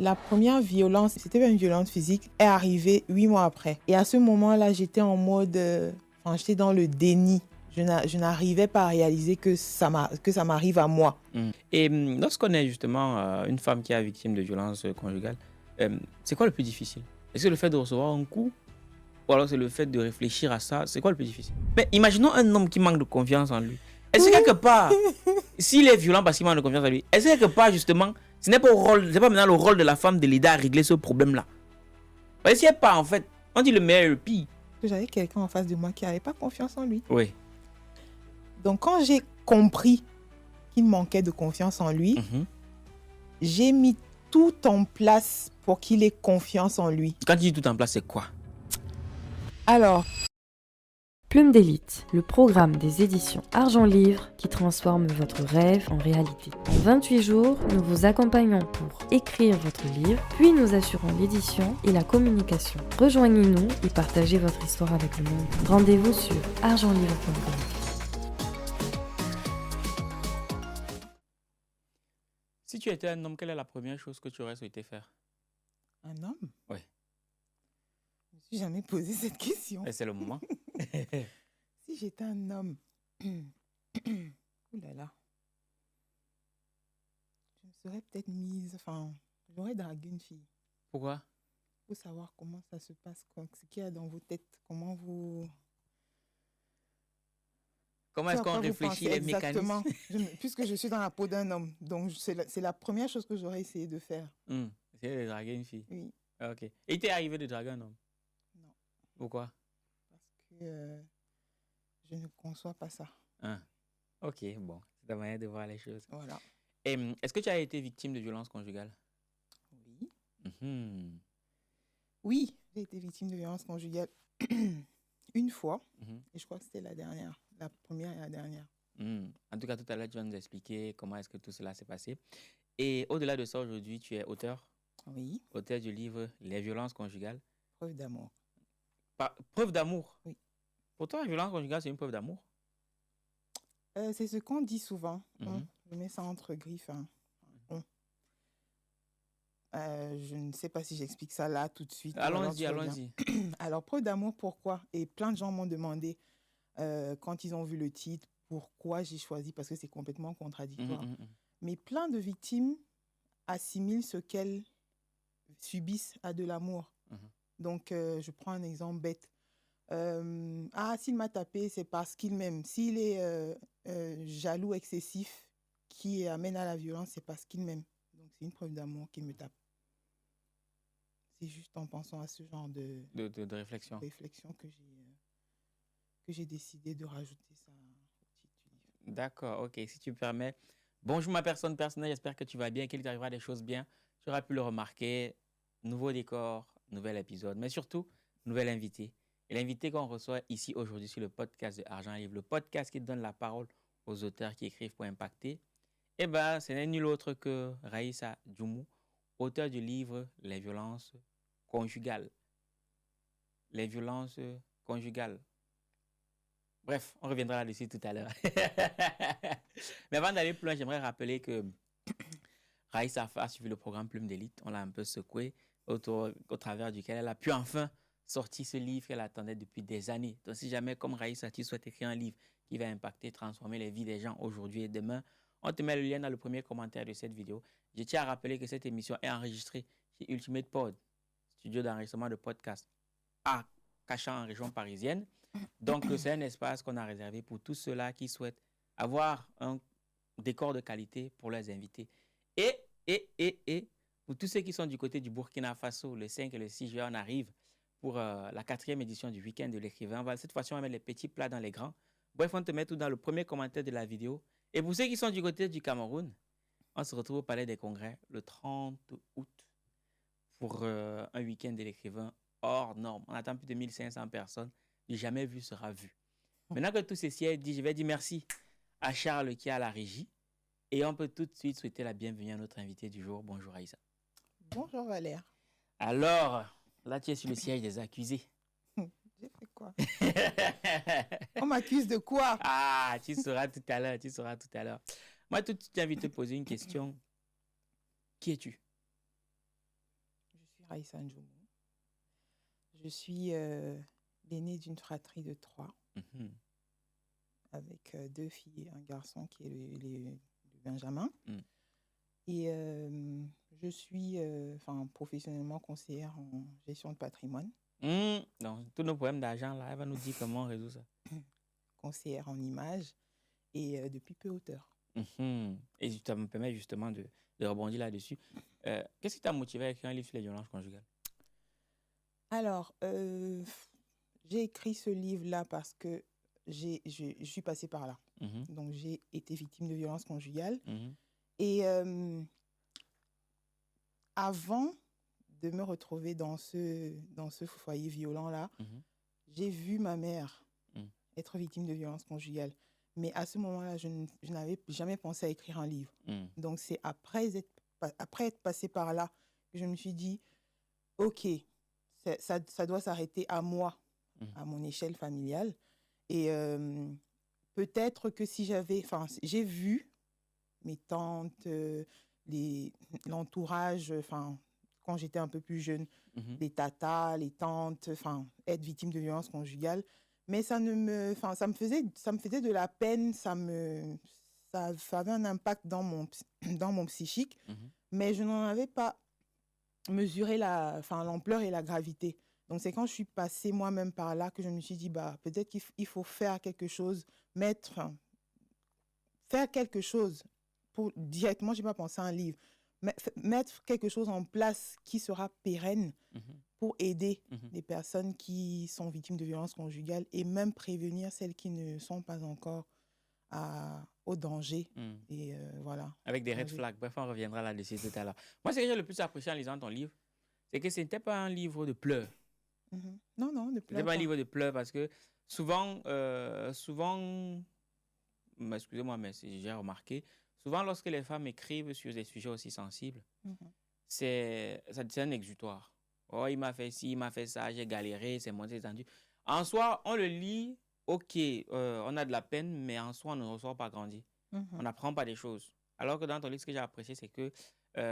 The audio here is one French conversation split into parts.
La première violence, c'était pas une violence physique, est arrivée 8 mois après. Et à ce moment-là, j'étais en mode... j'étais dans le déni. Je n'arrivais pas à réaliser que ça m'arrive à moi. Et lorsqu'on est justement une femme qui est victime de violences conjugales, c'est quoi le plus difficile? Est-ce que le fait de recevoir un coup ou alors c'est le fait de réfléchir à ça? C'est quoi le plus difficile? Mais imaginons un homme qui manque de confiance en lui. Est-ce que quelque part, s'il est violent parce qu'il manque de confiance en lui, est-ce que quelque part justement, ce n'est pas maintenant le rôle de la femme de l'aider à régler ce problème-là? Parce qu'il n'y a pas en fait, on dit le meilleur et le pire. J'avais quelqu'un en face de moi qui n'avait pas confiance en lui. Oui. Donc quand j'ai compris qu'il manquait de confiance en lui, j'ai mis tout en place pour qu'il ait confiance en lui. Quand tu dis tout en place, c'est quoi? Alors, Plume d'élite, le programme des éditions Argent Livre qui transforme votre rêve en réalité. En 28 jours, nous vous accompagnons pour écrire votre livre, puis nous assurons l'édition et la communication. Rejoignez-nous et partagez votre histoire avec le monde. Rendez-vous sur argentlivre.com. Si tu étais un homme, quelle est la première chose que tu aurais souhaité faire? Un homme? Oui. Je ne me suis jamais posé cette question. Et c'est le moment. Si j'étais un homme, ouh là là, je me serais peut-être j'aurais dragué une fille. Pourquoi? Pour savoir comment ça se passe, ce qu'il y a dans vos têtes, comment est-ce qu'on réfléchit les exactement, mécanismes? puisque je suis dans la peau d'un homme. Donc, c'est la première chose que j'aurais essayé de faire. Essayer de draguer une fille? Oui. Ok. Et il t'est arrivé de draguer un homme? Non. Pourquoi? Parce que je ne conçois pas ça. Ok, bon. C'est ta manière de voir les choses. Voilà. Et, est-ce que tu as été victime de violences conjugales? Oui. Oui, j'ai été victime de violences conjugales une fois. Et je crois que c'était la dernière. La première et la dernière. En tout cas, tout à l'heure, tu vas nous expliquer comment est-ce que tout cela s'est passé. Et au-delà de ça, aujourd'hui, tu es auteur? Oui. Auteur du livre Les violences conjugales. Preuve d'amour. Preuve d'amour? Oui. Pour toi, la violence conjugale, c'est une preuve d'amour? C'est ce qu'on dit souvent. Je mets ça entre griffes. Je ne sais pas si j'explique ça là tout de suite. Allons-y. Alors, preuve d'amour, pourquoi? Et plein de gens m'ont demandé, quand ils ont vu le titre, pourquoi j'ai choisi, parce que c'est complètement contradictoire. Mais plein de victimes assimilent ce qu'elles subissent à de l'amour. Donc, je prends un exemple bête. S'il m'a tapé, c'est parce qu'il m'aime. S'il est jaloux excessif qui amène à la violence, c'est parce qu'il m'aime. Donc, c'est une preuve d'amour qu'il me tape. C'est juste en pensant à ce genre de réflexion que j'ai décidé de rajouter ça au titre du livre. D'accord, ok, si tu me permets. Bonjour ma personne personnelle, j'espère que tu vas bien, qu'il t'arrivera des choses bien. Tu auras pu le remarquer, nouveau décor, nouvel épisode, mais surtout, nouvel invité. Et l'invité qu'on reçoit ici aujourd'hui sur le podcast de Argent Livre, le podcast qui donne la parole aux auteurs qui écrivent pour impacter, ce n'est nul autre que Raïssa Djoumou, auteur du livre Les violences conjugales. Les violences conjugales. Bref, on reviendra là-dessus tout à l'heure. Mais avant d'aller plus loin, j'aimerais rappeler que Raïssa a suivi le programme Plume d'élite. On l'a un peu secoué au travers duquel elle a pu enfin sortir ce livre qu'elle attendait depuis des années. Donc si jamais, comme Raïssa, tu souhaites écrire un livre qui va impacter, transformer les vies des gens aujourd'hui et demain, on te met le lien dans le premier commentaire de cette vidéo. Je tiens à rappeler que cette émission est enregistrée chez Ultimate Pod, studio d'enregistrement de podcast à Cachan en région parisienne. Donc, c'est un espace qu'on a réservé pour tous ceux-là qui souhaitent avoir un décor de qualité pour leurs invités. Et pour tous ceux qui sont du côté du Burkina Faso, le 5 et le 6 juillet, on arrive pour la 4e édition du week-end de l'écrivain. Cette fois-ci, on va mettre les petits plats dans les grands. Bref, on te met tout dans le premier commentaire de la vidéo. Et pour ceux qui sont du côté du Cameroun, on se retrouve au Palais des Congrès le 30 août pour un week-end de l'écrivain hors norme. On attend plus de 1500 personnes. Du jamais vu sera vu. Maintenant que tout ceci est dit, je vais dire merci à Charles qui est à la régie. Et on peut tout de suite souhaiter la bienvenue à notre invité du jour. Bonjour Aïssa. Bonjour Valère. Alors, là tu es sur le siège des accusés. J'ai fait quoi? On m'accuse de quoi? Tu sauras tout à l'heure, Moi, tout de suite, j'ai envie de te poser une question. Qui es-tu? suis Raïssa Ndjoumou. Je suis l'aînée d'une fratrie de 3, avec 2 filles et un garçon qui est le Benjamin. Et je suis professionnellement conseillère en gestion de patrimoine. Donc, tous nos problèmes d'argent, là, elle va nous dire comment on résout ça. Conseillère en images et depuis peu auteur. Et ça me permet justement de rebondir là-dessus. Qu'est-ce qui t'a motivé à écrire un livre sur les violences conjugales? Alors, j'ai écrit ce livre-là parce que je suis passée par là. Donc, j'ai été victime de violences conjugales. Et avant de me retrouver dans ce foyer violent-là, j'ai vu ma mère être victime de violences conjugales. Mais à ce moment-là, je n'avais jamais pensé à écrire un livre. Donc, c'est après être passée par là que je me suis dit, OK, ça doit s'arrêter à moi, à mon échelle familiale. Et peut-être que si j'ai vu mes tantes, l'entourage, quand j'étais un peu plus jeune, les tatas, les tantes, être victime de violences conjugales. Mais ça me faisait de la peine, ça avait un impact dans mon psychique, mais je n'en avais pas mesuré l'ampleur et la gravité. Donc, c'est quand je suis passée moi-même par là que je me suis dit, peut-être qu'il faut faire quelque chose, faire quelque chose. Directement, je n'ai pas pensé à un livre. Mettre quelque chose en place qui sera pérenne pour aider les personnes qui sont victimes de violences conjugales et même prévenir celles qui ne sont pas encore au danger. Et voilà. Avec des red flags. Bref, on reviendra là-dessus tout à l'heure. Moi, ce que j'ai le plus apprécié en lisant ton livre, c'est que ce n'était pas un livre de pleurs. Non, de pleurs. Ce n'était pas un livre de pleurs parce que souvent, excusez-moi, mais j'ai remarqué, souvent lorsque les femmes écrivent sur des sujets aussi sensibles, c'est un exutoire. Oh, il m'a fait ci, il m'a fait ça, j'ai galéré, c'est monté, c'est tendu. En soi, on le lit, ok, on a de la peine, mais en soi, on ne ressort pas grandi. On n'apprend pas des choses. Alors que dans ton livre, ce que j'ai apprécié, c'est que,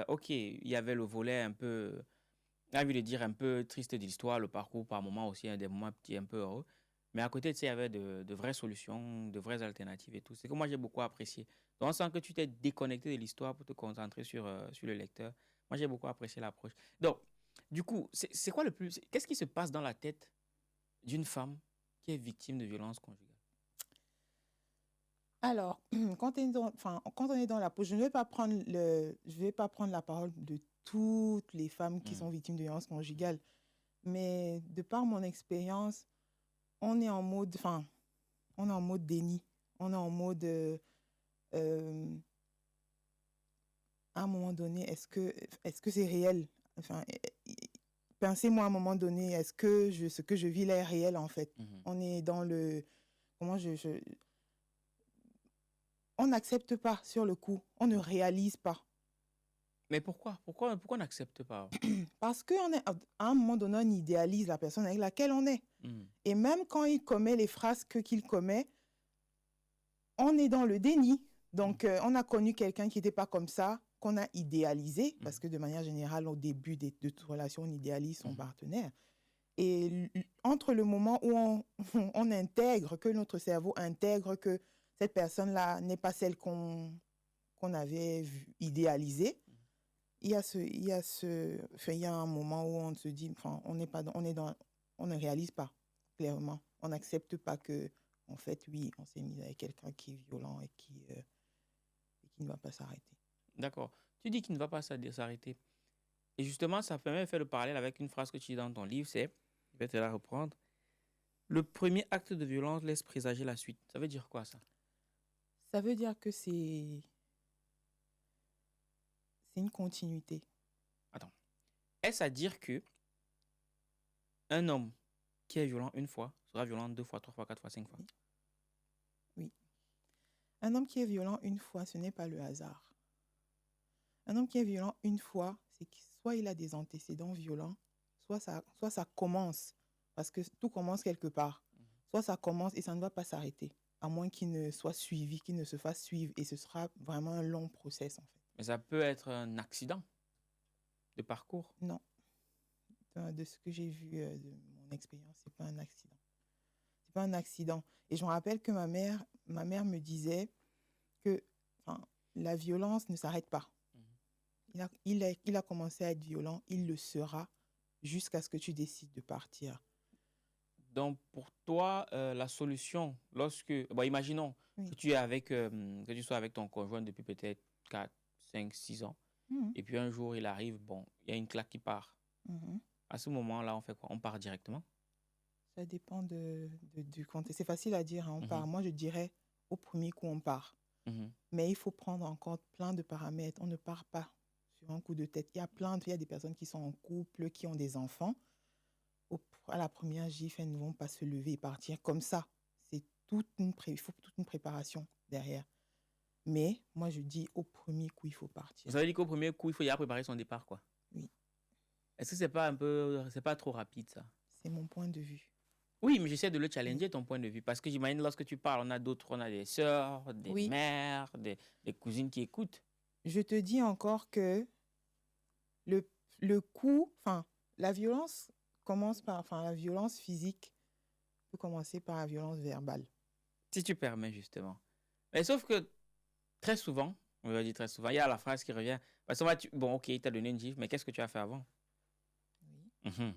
ok, il y avait le volet un peu, j'ai envie de dire un peu triste de l'histoire, le parcours par moments aussi, des moments un peu heureux. Mais à côté de ça, il y avait de vraies solutions, de vraies alternatives et tout. C'est que moi, j'ai beaucoup apprécié. Donc, on sent que tu t'es déconnecté de l'histoire pour te concentrer sur le lecteur. Moi, j'ai beaucoup apprécié l'approche. Donc, du coup, c'est quoi le plus... Qu'est-ce qui se passe dans la tête d'une femme qui est victime de violences conjugales? Alors, quand on est dans la peau, je ne vais pas prendre la parole de toutes les femmes qui sont victimes de violences conjugales. Mais de par mon expérience, on est en mode déni. On est en mode, à un moment donné, est-ce que c'est réel? Pensez-moi à un moment donné, est-ce que ce que je vis là est réel en fait? On est dans le... On n'accepte pas sur le coup. On ne réalise pas. Mais pourquoi on n'accepte pas? Parce qu'à un moment donné, on idéalise la personne avec laquelle on est. Et même quand il commet les phrases qu'il commet, on est dans le déni. Donc, on a connu quelqu'un qui n'était pas comme ça, qu'on a idéalisé, parce que de manière générale, au début de toute relation, on idéalise son partenaire. Et entre le moment où on intègre, que notre cerveau intègre que cette personne-là n'est pas celle qu'on avait idéalisée, il y a un moment où on se dit, on ne réalise pas clairement. On n'accepte pas que, en fait, oui, on s'est mis avec quelqu'un qui est violent et qui ne va pas s'arrêter. D'accord. Tu dis qu'il ne va pas s'arrêter. Et justement, ça permet de faire le parallèle avec une phrase que tu dis dans ton livre, c'est, je vais te la reprendre, le premier acte de violence laisse présager la suite. Ça veut dire quoi, ça? Ça veut dire que c'est une continuité. Attends. Est-ce à dire que un homme qui est violent une fois sera violent 2 fois, 3 fois, 4 fois, 5 fois? Oui. Un homme qui est violent une fois, ce n'est pas le hasard. Un homme qui est violent une fois, c'est que soit il a des antécédents violents, soit ça commence, parce que tout commence quelque part. Soit ça commence et ça ne va pas s'arrêter, à moins qu'il ne soit suivi, qu'il ne se fasse suivre, et ce sera vraiment un long process en fait. Mais ça peut être un accident de parcours? Non. de ce que j'ai vu de mon expérience, c'est pas un accident. C'est pas un accident. Et je me rappelle que ma mère me disait que la violence ne s'arrête pas. Il a commencé à être violent, il le sera jusqu'à ce que tu décides de partir. Donc, pour toi, la solution, imaginons que tu sois avec ton conjoint depuis peut-être 4, 5, 6 ans, et puis un jour, il arrive, il y a une claque qui part. À ce moment-là, on fait quoi? On part directement? Ça dépend du contexte. C'est facile à dire, on part. Moi, je dirais, au premier coup, on part. Mais il faut prendre en compte plein de paramètres. On ne part pas sur un coup de tête. Il y a des personnes qui sont en couple, qui ont des enfants. À la première gifle, elles ne vont pas se lever et partir comme ça. Il faut toute une préparation derrière. Mais moi, je dis au premier coup, il faut partir. Vous avez dit qu'au premier coup, il faut y préparer son départ, quoi? Oui. Est-ce que c'est pas trop rapide, ça? C'est mon point de vue. Oui, mais j'essaie de le challenger, ton point de vue. Parce que j'imagine, lorsque tu parles, on a des sœurs, des mères, des cousines qui écoutent. Je te dis encore que le coup, la violence la violence physique peut commencer par la violence verbale. Si tu permets, justement. Mais sauf que très souvent, on va dire très souvent, il y a la phrase qui revient. Parce que ok, il t'a donné une gifle, mais qu'est-ce que tu as fait avant? Oui.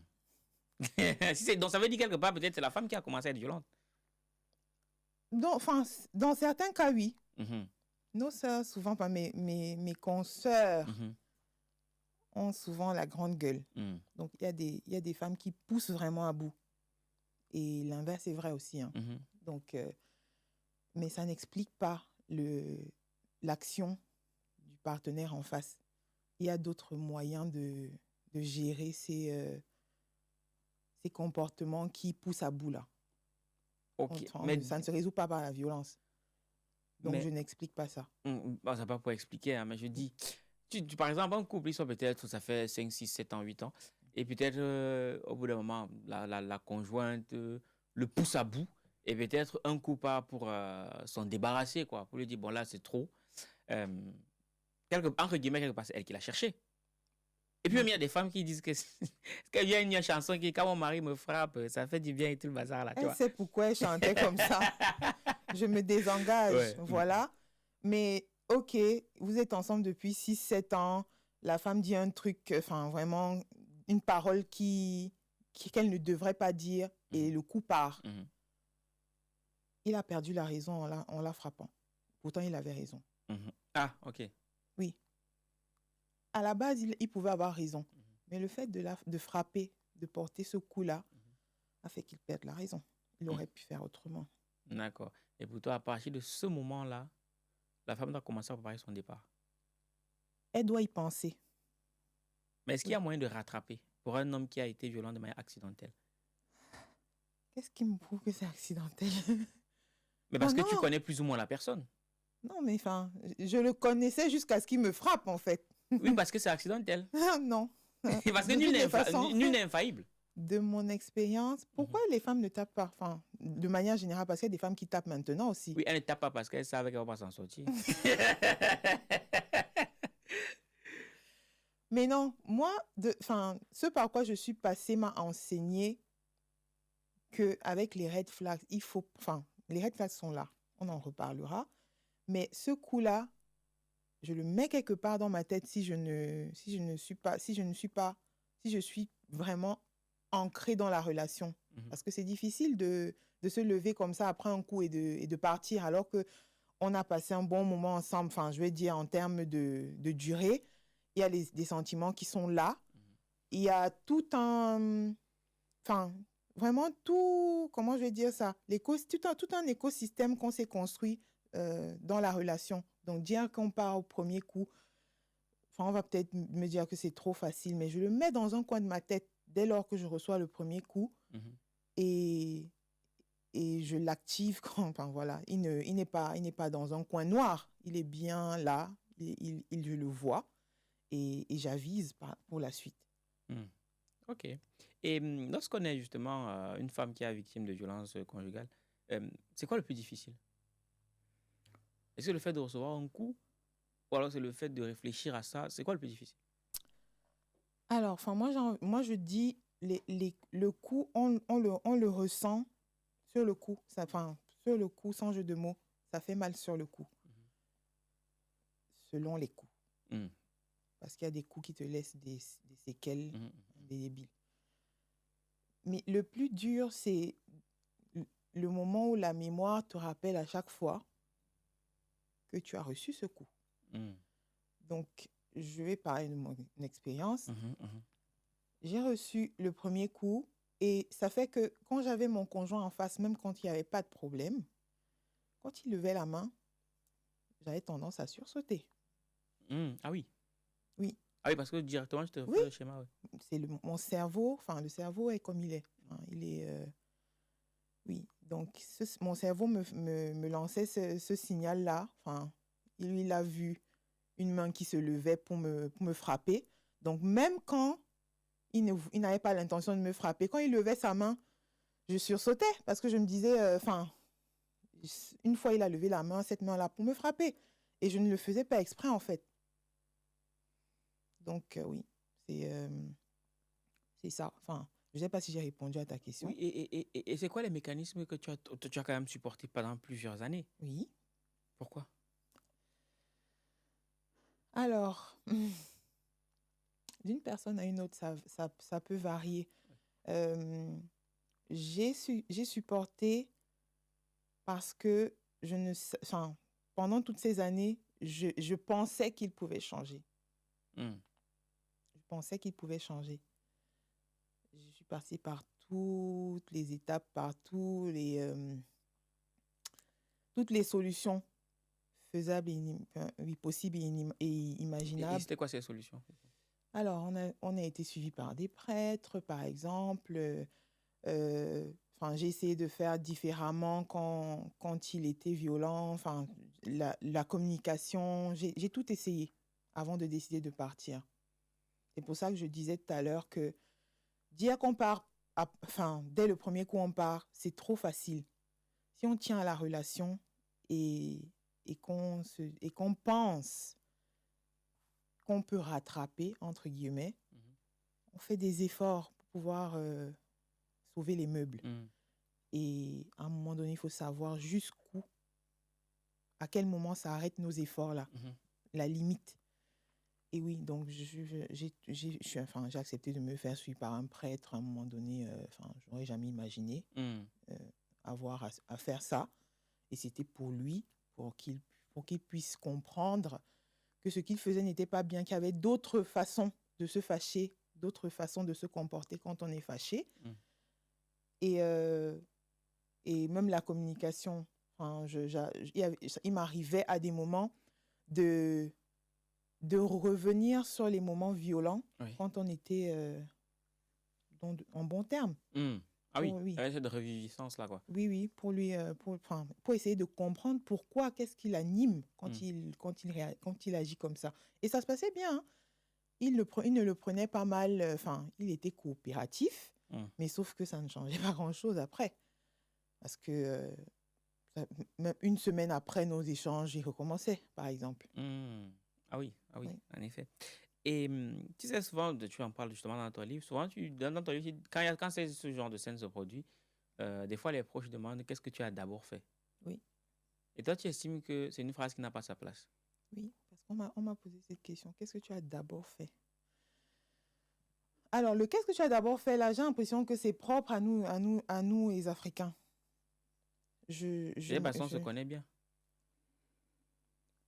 Donc, ça veut dire quelque part, peut-être c'est la femme qui a commencé à être violente. Dans certains cas, oui. Nos sœurs, souvent, pas mes consoeurs, ont souvent la grande gueule. Donc, il y a des femmes qui poussent vraiment à bout. Et l'inverse est vrai aussi. Donc, mais ça n'explique pas l'action du partenaire en face. Il y a d'autres moyens de gérer ces comportements qui poussent à bout là. Mais ça ne se résout pas par la violence. Donc, je n'explique pas ça. Ça n'est pas pour expliquer, mais je dis, par exemple, un couple, ça fait 5, 6, 7 ans, 8 ans, et peut-être au bout d'un moment, la conjointe le pousse à bout, et peut-être un coup part pour s'en débarrasser, quoi, pour lui dire, bon là, c'est trop. Entre guillemets, quelque part, c'est elle qui l'a cherché. Et puis, même, il y a des femmes qui disent qu'il y a une chanson qui, quand mon mari me frappe, ça fait du bien et tout le bazar là. Elle sait pourquoi elle chantait comme ça. Je me désengage, voilà. Mais, ok, vous êtes ensemble depuis 6-7 ans. La femme dit un truc, vraiment, une parole qu'elle ne devrait pas dire et le coup part. Il a perdu la raison en la frappant. Pourtant, il avait raison. Ah, ok. Oui. À la base, il pouvait avoir raison. Mais le fait de frapper, de porter ce coup-là, a fait qu'il perde la raison. Il aurait pu faire autrement. D'accord. Et pour toi, à partir de ce moment-là, la femme doit commencer à préparer son départ. Elle doit y penser. Mais est-ce qu'il y a moyen de rattraper pour un homme qui a été violent de manière accidentelle? Qu'est-ce qui me prouve que c'est accidentel? Mais parce que tu connais plus ou moins la personne. Non, mais je le connaissais jusqu'à ce qu'il me frappe, en fait. Oui, parce que c'est accidentel. Non. Parce que nul n'est infaillible. De mon expérience, pourquoi les femmes ne tapent pas? De manière générale, parce qu'il y a des femmes qui tapent maintenant aussi. Oui, elles ne tapent pas parce qu'elles savent qu'elles ne vont pas s'en sortir. Mais non, moi, ce par quoi je suis passée m'a enseigné qu'avec les red flags, les red flags sont là, on en reparlera, mais ce coup-là, je le mets quelque part dans ma tête si je suis vraiment ancrée dans la relation. Parce que c'est difficile de se lever comme ça après un coup et de partir alors qu'on a passé un bon moment ensemble, je veux dire en termes de durée. Il y a des sentiments qui sont là. Il y a tout vraiment tout, comment je vais dire ça, tout un écosystème qu'on s'est construit dans la relation. Donc, dire qu'on part au premier coup, on va peut-être me dire que c'est trop facile, mais je le mets dans un coin de ma tête dès lors que je reçois le premier coup et je l'active quand, voilà, il n'est pas dans un coin noir, il est bien là, je le vois et j'avise pour la suite. Ok. Et lorsqu'on est justement une femme qui est victime de violences conjugales, c'est quoi le plus difficile? Est-ce que le fait de recevoir un coup ou alors c'est le fait de réfléchir à ça? C'est quoi le plus difficile? Alors, moi je dis le coup, on le ressent sur le coup. Sur le coup, sans jeu de mots, ça fait mal sur le coup, selon les coups. Parce qu'il y a des coups qui te laissent des séquelles indélébiles. Mais le plus dur, c'est le moment où la mémoire te rappelle à chaque fois que tu as reçu ce coup. Donc, je vais parler de mon expérience. J'ai reçu le premier coup et ça fait que quand j'avais mon conjoint en face, même quand il n'y avait pas de problème, quand il levait la main, j'avais tendance à sursauter. Ah oui? Oui. Ah oui, parce que directement, je te refais le schéma. Oui. C'est mon cerveau, le cerveau est comme il est. Il est... Oui, donc mon cerveau me lançait ce signal-là. Il a vu une main qui se levait pour me frapper. Donc, même quand il n'avait pas l'intention de me frapper, quand il levait sa main, je sursautais parce que je me disais, une fois il a levé la main, cette main-là, pour me frapper. Et je ne le faisais pas exprès, en fait. Donc, oui, c'est ça. Je ne sais pas si j'ai répondu à ta question. Oui, et c'est quoi les mécanismes que tu as quand même supportés pendant plusieurs années? Oui. Pourquoi? Alors, d'une personne à une autre, ça peut varier. J'ai supporté parce que pendant toutes ces années, je pensais qu'il pouvait changer. Je pensais qu'il pouvait changer. Je suis passée par toutes les étapes, par toutes les solutions faisables, possibles et imaginables. Et c'était quoi ces solutions? Alors, on a été suivis par des prêtres, par exemple. J'ai essayé de faire différemment quand il était violent. La communication, j'ai tout essayé avant de décider de partir. C'est pour ça que je disais tout à l'heure que dire qu'on part, dès le premier coup on part, c'est trop facile. Si on tient à la relation et qu'on pense qu'on peut rattraper, entre guillemets, on fait des efforts pour pouvoir sauver les meubles. Et à un moment donné, il faut savoir jusqu'où, à quel moment ça arrête nos efforts-là, la limite. Et oui, donc j'ai accepté de me faire suivre par un prêtre à un moment donné. Je n'aurais jamais imaginé avoir à faire ça. Et c'était pour lui, pour qu'il puisse comprendre que ce qu'il faisait n'était pas bien, qu'il y avait d'autres façons de se fâcher, d'autres façons de se comporter quand on est fâché. Et même la communication, il m'arrivait à des moments de revenir sur les moments violents quand on était en bon terme. Ah oui, il y avait cette reviviscence-là, quoi. Oui, pour essayer de comprendre pourquoi, qu'est-ce qui l'anime quand il agit comme ça. Et ça se passait bien, hein. Il ne le prenait pas mal, il était coopératif, mais sauf que ça ne changeait pas grand-chose après. Parce que même une semaine après nos échanges, il recommençait, par exemple. Ah oui, en effet. Et tu sais, souvent, tu en parles justement dans ton livre, souvent, dans ton livre, quand ce genre de scène se produit, des fois, les proches demandent qu'est-ce que tu as d'abord fait. Oui. Et toi, tu estimes que c'est une phrase qui n'a pas sa place. Oui, parce qu'on m'a posé cette question. Qu'est-ce que tu as d'abord fait? Alors, le qu'est-ce que tu as d'abord fait, là, j'ai l'impression que c'est propre à nous les Africains. Les Bassons se connaissent bien.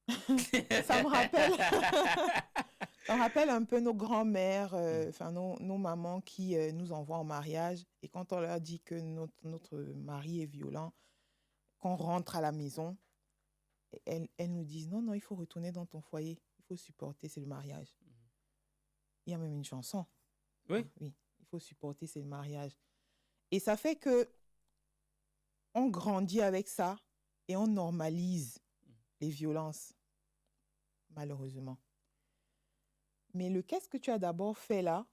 Ça me rappelle un peu nos grands-mères, nos mamans qui nous envoient en mariage. Et quand on leur dit que notre mari est violent, qu'on rentre à la maison, elles nous disent non, il faut retourner dans ton foyer. Il faut supporter, c'est le mariage. Il y a même une chanson. Oui. Oui, il faut supporter, c'est le mariage. Et ça fait que on grandit avec ça et on normalise les violences, malheureusement. Mais le qu'est-ce que tu as d'abord fait là,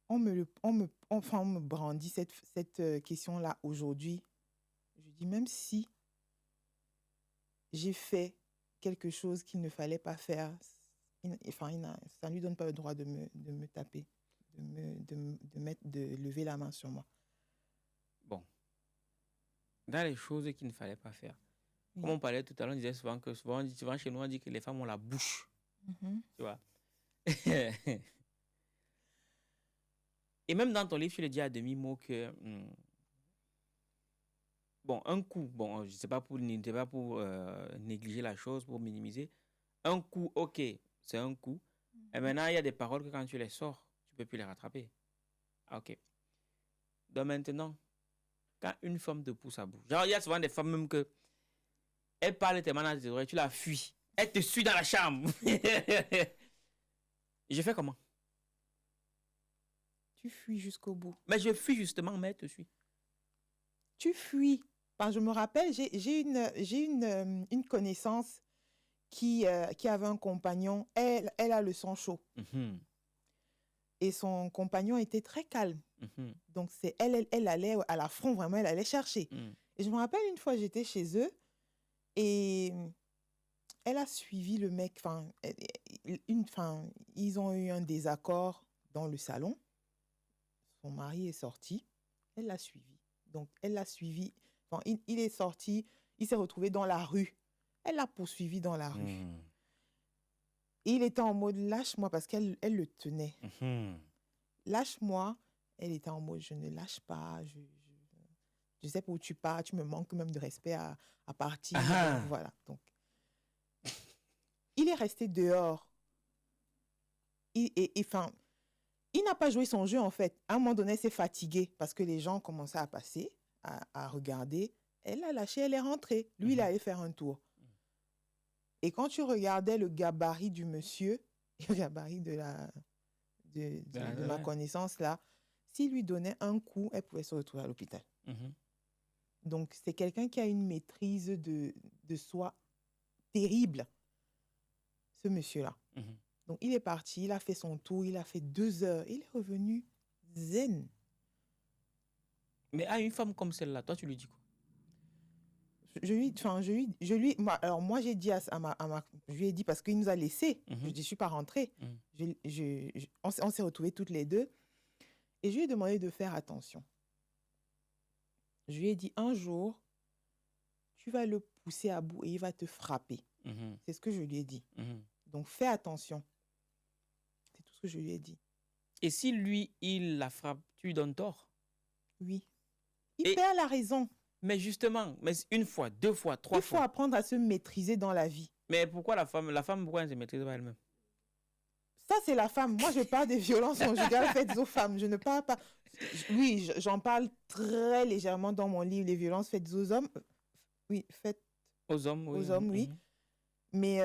on me brandit cette question-là aujourd'hui. Je dis même si j'ai fait quelque chose qu'il ne fallait pas faire, ça ne lui donne pas le droit de me taper de lever la main sur moi. Bon. Dans les choses qu'il ne fallait pas faire. Oui. Comme on parlait tout à l'heure, on disait souvent chez nous, on dit que les femmes ont la bouche. Tu vois. Et même dans ton livre, tu le dis à demi-mot que... bon, un coup, bon, je ne sais pas pour négliger la chose, pour minimiser. Un coup, ok, c'est un coup. Et maintenant, il y a des paroles que quand tu les sors, tu ne peux plus les rattraper. Ah, ok. Donc maintenant, quand une femme te pousse à bout, genre, il y a souvent des femmes même que elle parle tellement dans tes oreilles, tu la fuis. Elle te suit dans la chambre. Je fais comment? Tu fuis jusqu'au bout. Mais je fuis justement, mais elle te suit. Tu fuis. Enfin, je me rappelle, j'ai une connaissance qui avait un compagnon. Elle a le sang chaud. Et son compagnon était très calme. Donc, elle allait à la front, vraiment, elle allait chercher. Et je me rappelle, une fois, j'étais chez eux et elle a suivi le mec. Ils ont eu un désaccord dans le salon. Son mari est sorti. Elle l'a suivi. Donc, elle l'a suivi. Enfin, il est sorti. Il s'est retrouvé dans la rue. Elle l'a poursuivi dans la rue. Et il était en mode lâche-moi parce qu'elle le tenait. Lâche-moi. Elle était en mode je ne lâche pas. Je sais pas où tu pars. Tu me manques même de respect à partir. Donc, voilà. Donc, il est resté dehors. Il n'a pas joué son jeu, en fait. À un moment donné, elle s'est fatiguée parce que les gens commençaient à passer, à regarder. Elle a lâché, elle est rentrée. Lui, il allait faire un tour. Et quand tu regardais le gabarit du monsieur, le gabarit de ma connaissance, là, s'il lui donnait un coup, elle pouvait se retrouver à l'hôpital. Donc, c'est quelqu'un qui a une maîtrise de soi terrible, ce monsieur-là. Donc, il est parti, il a fait son tour, il a fait 2 heures. Il est revenu zen. Mais à une femme comme celle-là, toi, tu lui dis quoi? Moi, j'ai dit je lui ai dit parce qu'il nous a laissés. Je ne suis pas rentrée. On s'est retrouvés toutes les deux. Et je lui ai demandé de faire attention. Je lui ai dit, un jour, tu vas le pousser à bout et il va te frapper. C'est ce que je lui ai dit. Donc, fais attention. C'est tout ce que je lui ai dit. Et si lui, il la frappe, tu lui donnes tort? Oui. Il perd la raison. Mais justement, une fois, 2 fois, 3 fois. Il faut apprendre à se maîtriser dans la vie. Mais pourquoi la femme, pourquoi elle ne se maîtrise pas elle-même? Ça, c'est la femme. Moi, je parle des violences conjugales faites aux femmes. Je ne parle pas... Oui, j'en parle très légèrement dans mon livre, les violences faites aux hommes. Oui, faites aux hommes, oui. Aux hommes, oui. Mais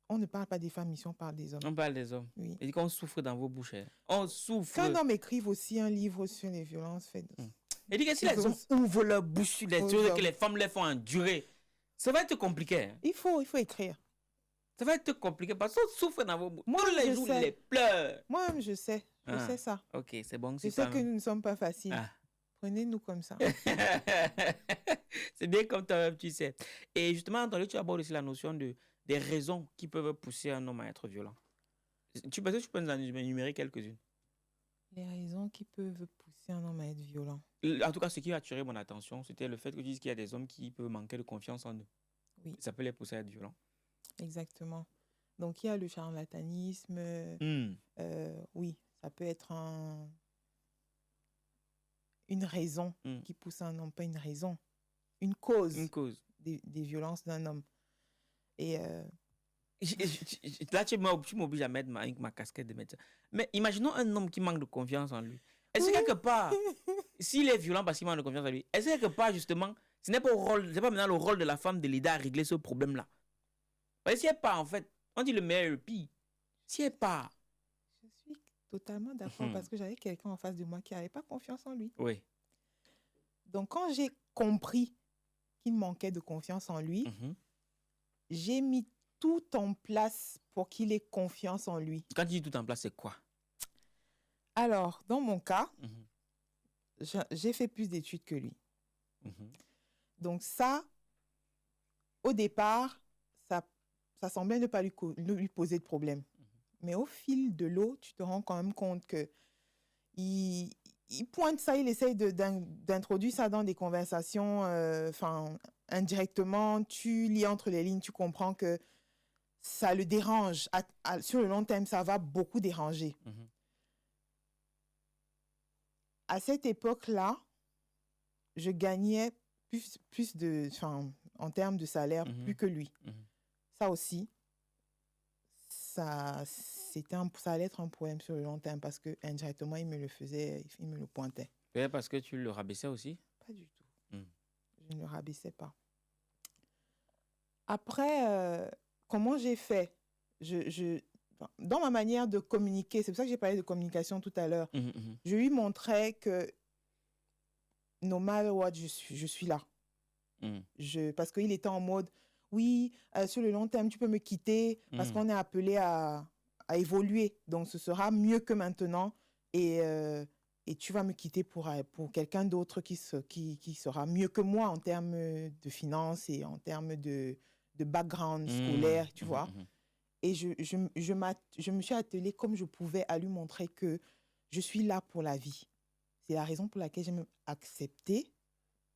on ne parle pas des femmes ici, on parle des hommes. On parle des hommes. Oui. Et qu'on souffre dans vos bouches. On souffre. Qu'un homme écrive aussi un livre sur les violences faites. Et dit que si les hommes ouvrent leur bouche sur les choses que les femmes les font endurer, ça va être compliqué. Il faut écrire. Ça va être compliqué parce qu'on souffre dans vos bouches. Moi, tous les jours, les pleurs. Moi-même, je sais. Je sais ça. Ok, c'est bon. Je sais que nous ne sommes pas faciles. Prenez-nous comme ça. C'est bien comme toi-même, tu sais. Et justement, dans le livre, tu abordes aussi la notion des raisons qui peuvent pousser un homme à être violent. Tu peux nous en énumérer quelques-unes? Les raisons qui peuvent pousser un homme à être violent. En tout cas, ce qui a attiré mon attention, c'était le fait que tu dises qu'il y a des hommes qui peuvent manquer de confiance en eux. Oui. Ça peut les pousser à être violents. Exactement. Donc, il y a le charlatanisme. Oui, ça peut être une raison qui pousse un homme, pas une raison, une cause. Des violences d'un homme. Et là, tu m'obliges à mettre ma casquette de médecin. Mais imaginons un homme qui manque de confiance en lui. Est-ce que quelque part, s'il est violent parce qu'il manque de confiance en lui, est-ce que quelque part, justement, ce n'est pas maintenant le rôle de la femme de l'aider à régler ce problème-là? Parce que si elle part, en fait, on dit le meilleur et le pire. Si elle part. Je suis totalement d'accord parce que j'avais quelqu'un en face de moi qui n'avait pas confiance en lui. Oui. Donc, quand j'ai compris qu'il manquait de confiance en lui, j'ai mis tout en place pour qu'il ait confiance en lui. Quand tu dis tout en place, c'est quoi? Alors, dans mon cas, j'ai fait plus d'études que lui. Donc ça, au départ, ça semblait ne pas lui poser de problème. Mais au fil de l'eau, tu te rends quand même compte que il pointe ça, il essaye d'introduire ça dans des conversations, indirectement. Tu lis entre les lignes, tu comprends que ça le dérange. Sur le long terme, ça va beaucoup déranger. À cette époque-là, je gagnais plus en termes de salaire, plus que lui. Ça aussi, ça allait être un problème sur le long terme parce que indirectement, il me le pointait. Peut-être parce que tu le rabaissais aussi? Pas du tout. Je ne le rabaissais pas. Après, comment j'ai fait? Dans ma manière de communiquer, c'est pour ça que j'ai parlé de communication tout à l'heure, je lui montrais que no matter what, je suis là. Parce qu'il était en mode, oui, sur le long terme, tu peux me quitter parce qu'on est appelé à évoluer. Donc, ce sera mieux que maintenant et tu vas me quitter pour quelqu'un d'autre qui sera mieux que moi en termes de finances et en termes de background scolaire, tu vois. Et je me suis attelée comme je pouvais à lui montrer que je suis là pour la vie. C'est la raison pour laquelle j'ai accepté,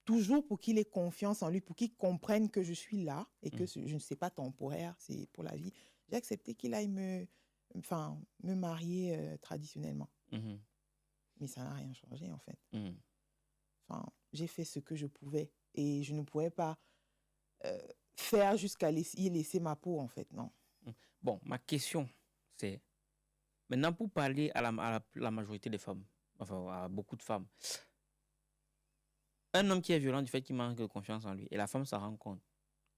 toujours pour qu'il ait confiance en lui, pour qu'il comprenne que je suis là et que je ne sais pas temporaire, c'est pour la vie. J'ai accepté qu'il aille me marier traditionnellement. Mais ça n'a rien changé, en fait. J'ai fait ce que je pouvais et je ne pouvais pas faire jusqu'à y laisser ma peau, en fait, non. Bon, ma question, c'est, maintenant pour parler à la majorité des femmes, enfin à beaucoup de femmes, un homme qui est violent du fait qu'il manque de confiance en lui et la femme s'en rend compte,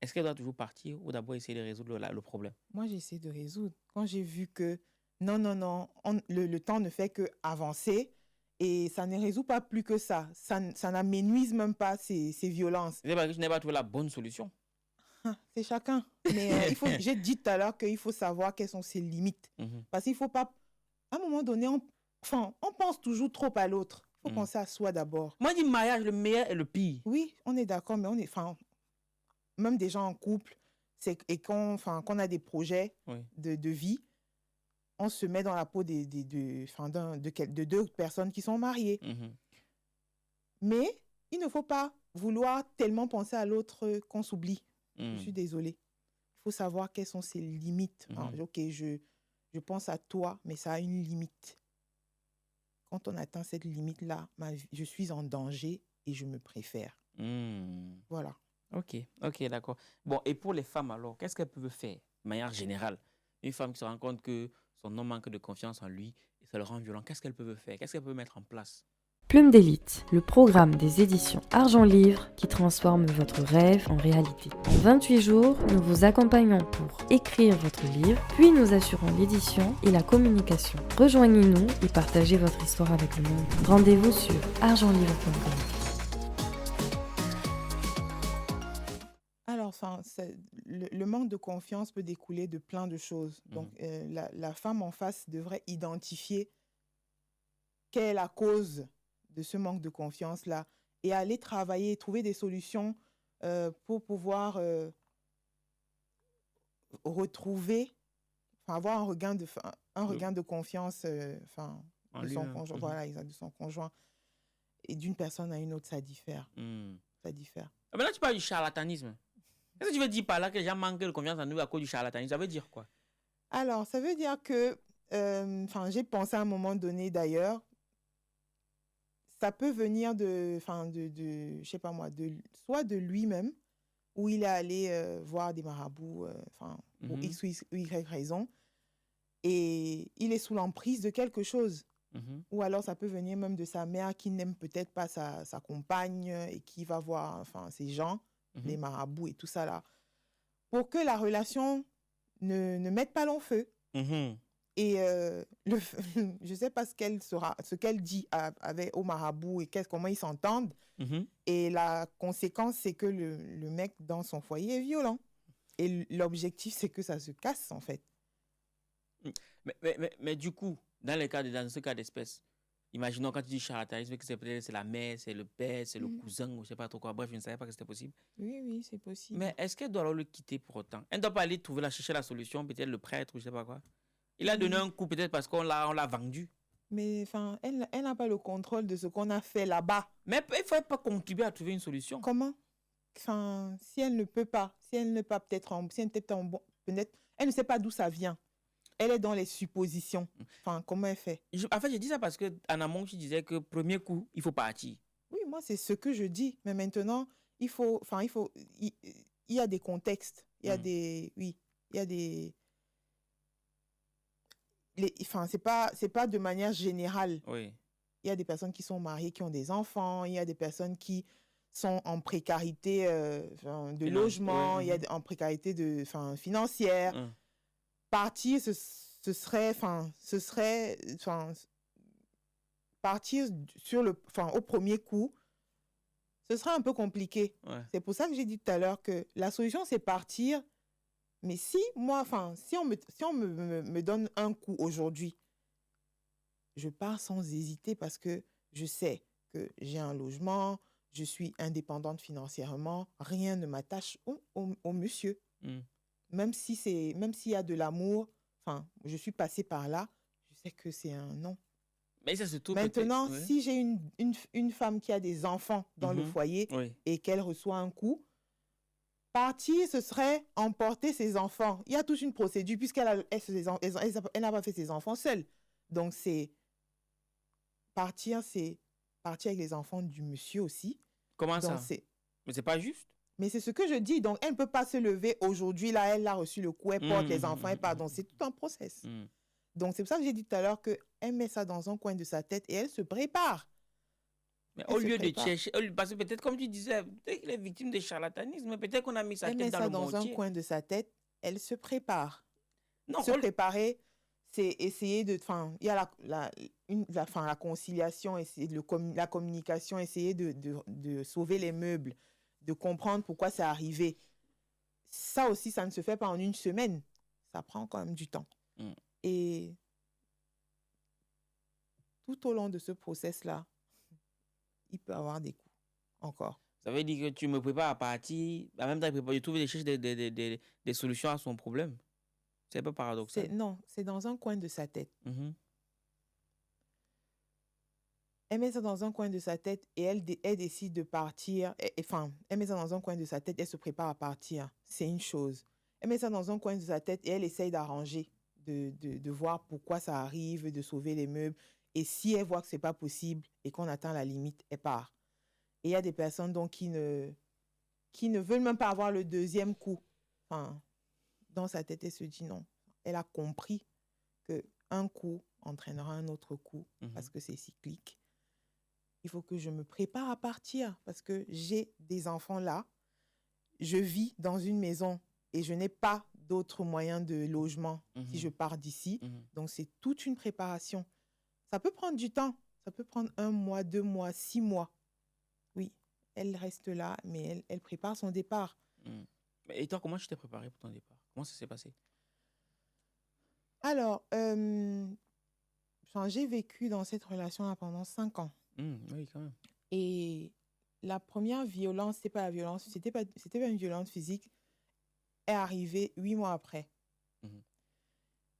est-ce qu'elle doit toujours partir ou d'abord essayer de résoudre le problème? Moi, j'ai essayé de résoudre. Quand j'ai vu que non, le temps ne fait qu'avancer et ça ne résout pas plus que ça. Ça n'amenuise même pas ces violences. C'est parce que je n'ai pas trouvé la bonne solution. C'est chacun. Mais j'ai dit tout à l'heure qu'il faut savoir quelles sont ses limites. Parce qu'il ne faut pas... À un moment donné, on pense toujours trop à l'autre. Il faut penser à soi d'abord. Moi, je dis mariage, le meilleur et le pire. Oui, on est d'accord, mais même des gens en couple, et qu'on a des projets de vie, on se met dans la peau de deux personnes qui sont mariées. Mais il ne faut pas vouloir tellement penser à l'autre qu'on s'oublie. Je suis désolée. Il faut savoir quelles sont ses limites. Ok, je pense à toi, mais ça a une limite. Quand on atteint cette limite-là, je suis en danger et je me préfère. Voilà. Ok, d'accord. Bon, et pour les femmes alors, qu'est-ce qu'elles peuvent faire de manière générale? Une femme qui se rend compte que son homme manque de confiance en lui et ça le rend violent, qu'est-ce qu'elle peut faire? Qu'est-ce qu'elle peut mettre en place? Plume d'élite, le programme des éditions Argent Livre qui transforme votre rêve en réalité. En 28 jours, nous vous accompagnons pour écrire votre livre, puis nous assurons l'édition et la communication. Rejoignez-nous et partagez votre histoire avec le monde. Rendez-vous sur argentlivre.com. Alors, le manque de confiance peut découler de plein de choses. Donc, la femme en face devrait identifier quelle est la cause de ce manque de confiance-là et aller travailler, trouver des solutions pour pouvoir retrouver, avoir un regain de confiance de son conjoint. Voilà, exact, de son conjoint. Et d'une personne à une autre, ça diffère. Ça diffère. Mais là, tu parles du charlatanisme. Qu'est-ce que tu veux dire par là que les gens manquent de confiance en nous à cause du charlatanisme? Ça veut dire quoi? Alors, ça veut dire que, j'ai pensé à un moment donné d'ailleurs, ça peut venir je sais pas moi, soit de lui-même, où il est allé voir des marabouts, pour X ou Y raison, et il est sous l'emprise de quelque chose. Ou alors ça peut venir même de sa mère qui n'aime peut-être pas sa compagne et qui va voir ces gens, les marabouts et tout ça là, pour que la relation ne mette pas long feu. Et je ne sais pas ce qu'elle dit au marabout et comment ils s'entendent. Et la conséquence, c'est que le mec dans son foyer est violent. Et l'objectif, c'est que ça se casse, en fait. Mais du coup, dans ce cas d'espèce, imaginons quand tu dis charlatanisme, que c'est la mère, c'est le père, c'est le cousin, ou je ne sais pas trop quoi. Bref, je ne savais pas que c'était possible. Oui, c'est possible. Mais est-ce qu'elle doit alors le quitter pour autant? Elle ne doit pas aller chercher la solution, peut-être le prêtre ou je ne sais pas quoi. Il a donné un coup peut-être parce qu'on l'a vendu. Mais enfin, elle n'a pas le contrôle de ce qu'on a fait là-bas. Mais il ne faut pas contribuer à trouver une solution. Comment? Enfin, si elle ne peut pas, si elle ne peut pas peut-être elle ne sait pas d'où ça vient. Elle est dans les suppositions. Enfin, comment elle fait? En fait, j'ai dit ça parce qu'en amont, tu disais que premier coup, il faut partir. Oui, moi, c'est ce que je dis. Mais maintenant, il y a des contextes. Il y a enfin, c'est pas de manière générale. Oui. Il y a des personnes qui sont mariées, qui ont des enfants. Il y a des personnes qui sont en précarité de logement. Il y a en précarité financière. Partir, ce serait partir au premier coup, ce serait un peu compliqué. Ouais. C'est pour ça que j'ai dit tout à l'heure que la solution, c'est partir. Mais si on me donne un coup aujourd'hui, je pars sans hésiter parce que je sais que j'ai un logement, je suis indépendante financièrement, rien ne m'attache au monsieur. Même s'il y a de l'amour, enfin, je suis passée par là, je sais que c'est un non. Mais ça, c'est tout. Maintenant, si j'ai une femme qui a des enfants dans le foyer et qu'elle reçoit un coup, partir, ce serait emporter ses enfants. Il y a toute une procédure puisqu'elle n'a pas fait ses enfants seule. Donc, partir avec les enfants du monsieur aussi. Comment ça? Mais c'est pas juste. Mais c'est ce que je dis. Donc, elle ne peut pas se lever aujourd'hui. Là, elle a reçu le coup, elle porte les enfants, elle part. Donc, c'est tout un process. Donc, c'est pour ça que j'ai dit tout à l'heure qu'elle met ça dans un coin de sa tête et elle se prépare. Mais au lieu de chercher, parce que peut-être, comme tu disais, peut-être qu'elle est victime de charlatanisme, peut-être qu'on a mis sa tête dans le mortier. Elle met ça dans un coin de sa tête, elle se prépare. Non, préparer, c'est essayer de... Enfin, il y a la conciliation, essayer la communication, essayer de sauver les meubles, de comprendre pourquoi c'est arrivé. Ça aussi, ça ne se fait pas en une semaine. Ça prend quand même du temps. Et tout au long de ce process-là, il peut y avoir des coups encore. Ça veut dire que tu me prépares à partir, en même temps, tu trouves des solutions à son problème. C'est un peu paradoxal. Non, c'est dans un coin de sa tête. Elle met ça dans un coin de sa tête et elle décide de partir. Enfin, elle met ça dans un coin de sa tête, elle se prépare à partir. C'est une chose. Elle met ça dans un coin de sa tête et elle essaye d'arranger, de voir pourquoi ça arrive, de sauver les meubles. Et si elle voit que ce n'est pas possible et qu'on atteint la limite, elle part. Et il y a des personnes donc, qui ne veulent même pas avoir le deuxième coup. Enfin, dans sa tête, elle se dit non. Elle a compris qu'un coup entraînera un autre coup parce que c'est cyclique. Il faut que je me prépare à partir parce que j'ai des enfants là. Je vis dans une maison et je n'ai pas d'autres moyens de logement si je pars d'ici. Donc, c'est toute une préparation. Ça peut prendre du temps. Ça peut prendre 1 mois, 2 mois, 6 mois. Oui, elle reste là, mais elle prépare son départ. Et toi, comment tu t'es préparée pour ton départ? Comment ça s'est passé? Alors, j'ai vécu dans cette relation-là pendant 5 ans. Oui, quand même. Et la première violence, c'était pas une violence physique, est arrivée 8 mois après.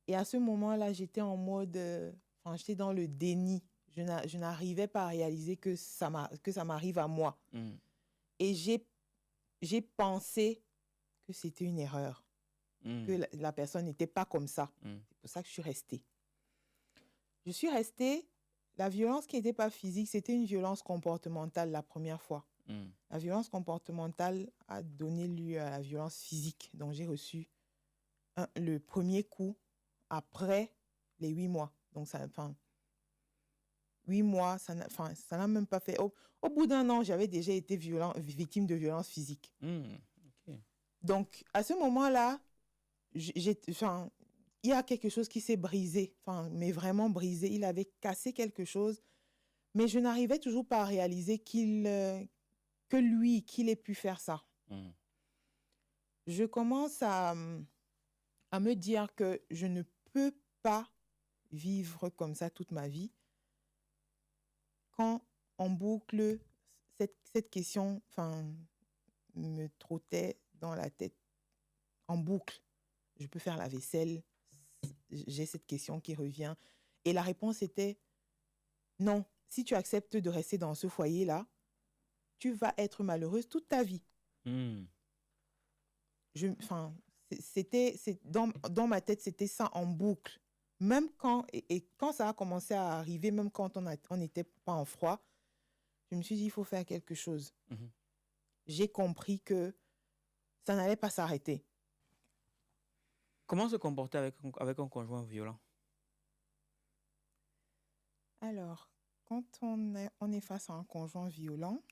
Et à ce moment-là, j'étais en mode... j'étais dans le déni. Je n'arrivais pas à réaliser que ça m'arrive à moi. Et j'ai pensé que c'était une erreur, que la personne n'était pas comme ça. C'est pour ça que je suis restée. Je suis restée. La violence qui n'était pas physique, c'était une violence comportementale la première fois. La violence comportementale a donné lieu à la violence physique. Donc, j'ai reçu le premier coup après les 8 mois. Donc, 8 mois, ça n'a même pas fait... Au bout d'1 an, j'avais déjà été victime de violence physique. Okay. Donc, à ce moment-là, il y a quelque chose qui s'est brisé, mais vraiment brisé. Il avait cassé quelque chose, mais je n'arrivais toujours pas à réaliser qu'il ait pu faire ça. Je commence à me dire que je ne peux pas vivre comme ça toute ma vie. Quand on boucle, cette question me trottait dans la tête en boucle. Je peux faire la vaisselle j'ai cette question qui revient. Et la réponse était non. Si tu acceptes de rester dans ce foyer-là, tu vas être malheureuse toute ta vie. Dans ma tête, c'était ça en boucle. Même quand ça a commencé à arriver, même quand on n'était pas en froid, je me suis dit, il faut faire quelque chose. J'ai compris que ça n'allait pas s'arrêter. Comment se comporter avec un conjoint violent? Alors, quand on est face à un conjoint violent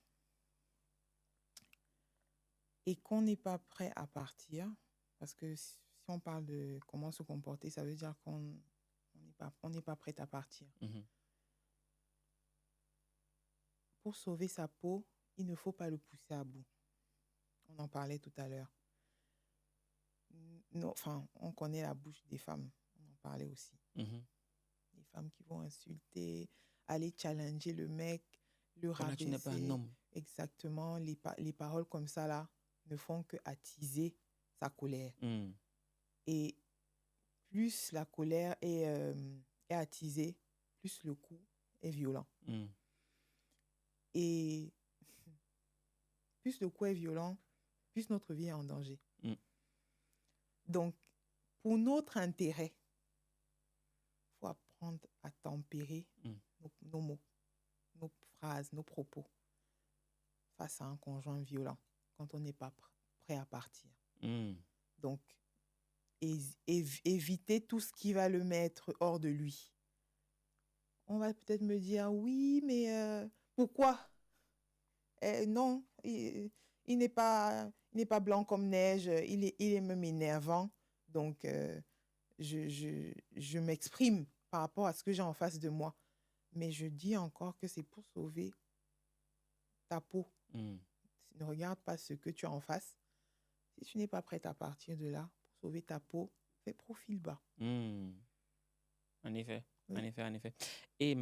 et qu'on n'est pas prêt à partir, parce que si on parle de comment se comporter, ça veut dire qu'on n'est pas prêt à partir. Pour sauver sa peau, il ne faut pas le pousser à bout. On en parlait tout à l'heure. On connaît la bouche des femmes. On en parlait aussi. Les femmes qui vont insulter, aller challenger le mec, le rabaisser. Tu n'es pas un homme. Exactement. Les paroles comme ça, là, ne font que attiser sa colère. Et plus la colère est attisée, plus le coup est violent. Et plus le coup est violent, plus notre vie est en danger. Donc, pour notre intérêt, il faut apprendre à tempérer nos mots, nos phrases, nos propos face à un conjoint violent quand on n'est pas prêt à partir. Donc, éviter tout ce qui va le mettre hors de lui. On va peut-être me dire, oui, mais pourquoi? Non, il n'est pas blanc comme neige, il est même énervant. Donc, je m'exprime par rapport à ce que j'ai en face de moi. Mais je dis encore que c'est pour sauver ta peau. Ne regarde pas ce que tu as en face. Si tu n'es pas prête à partir de là, pour sauver ta peau, fais profil bas. En effet, oui. en effet. Et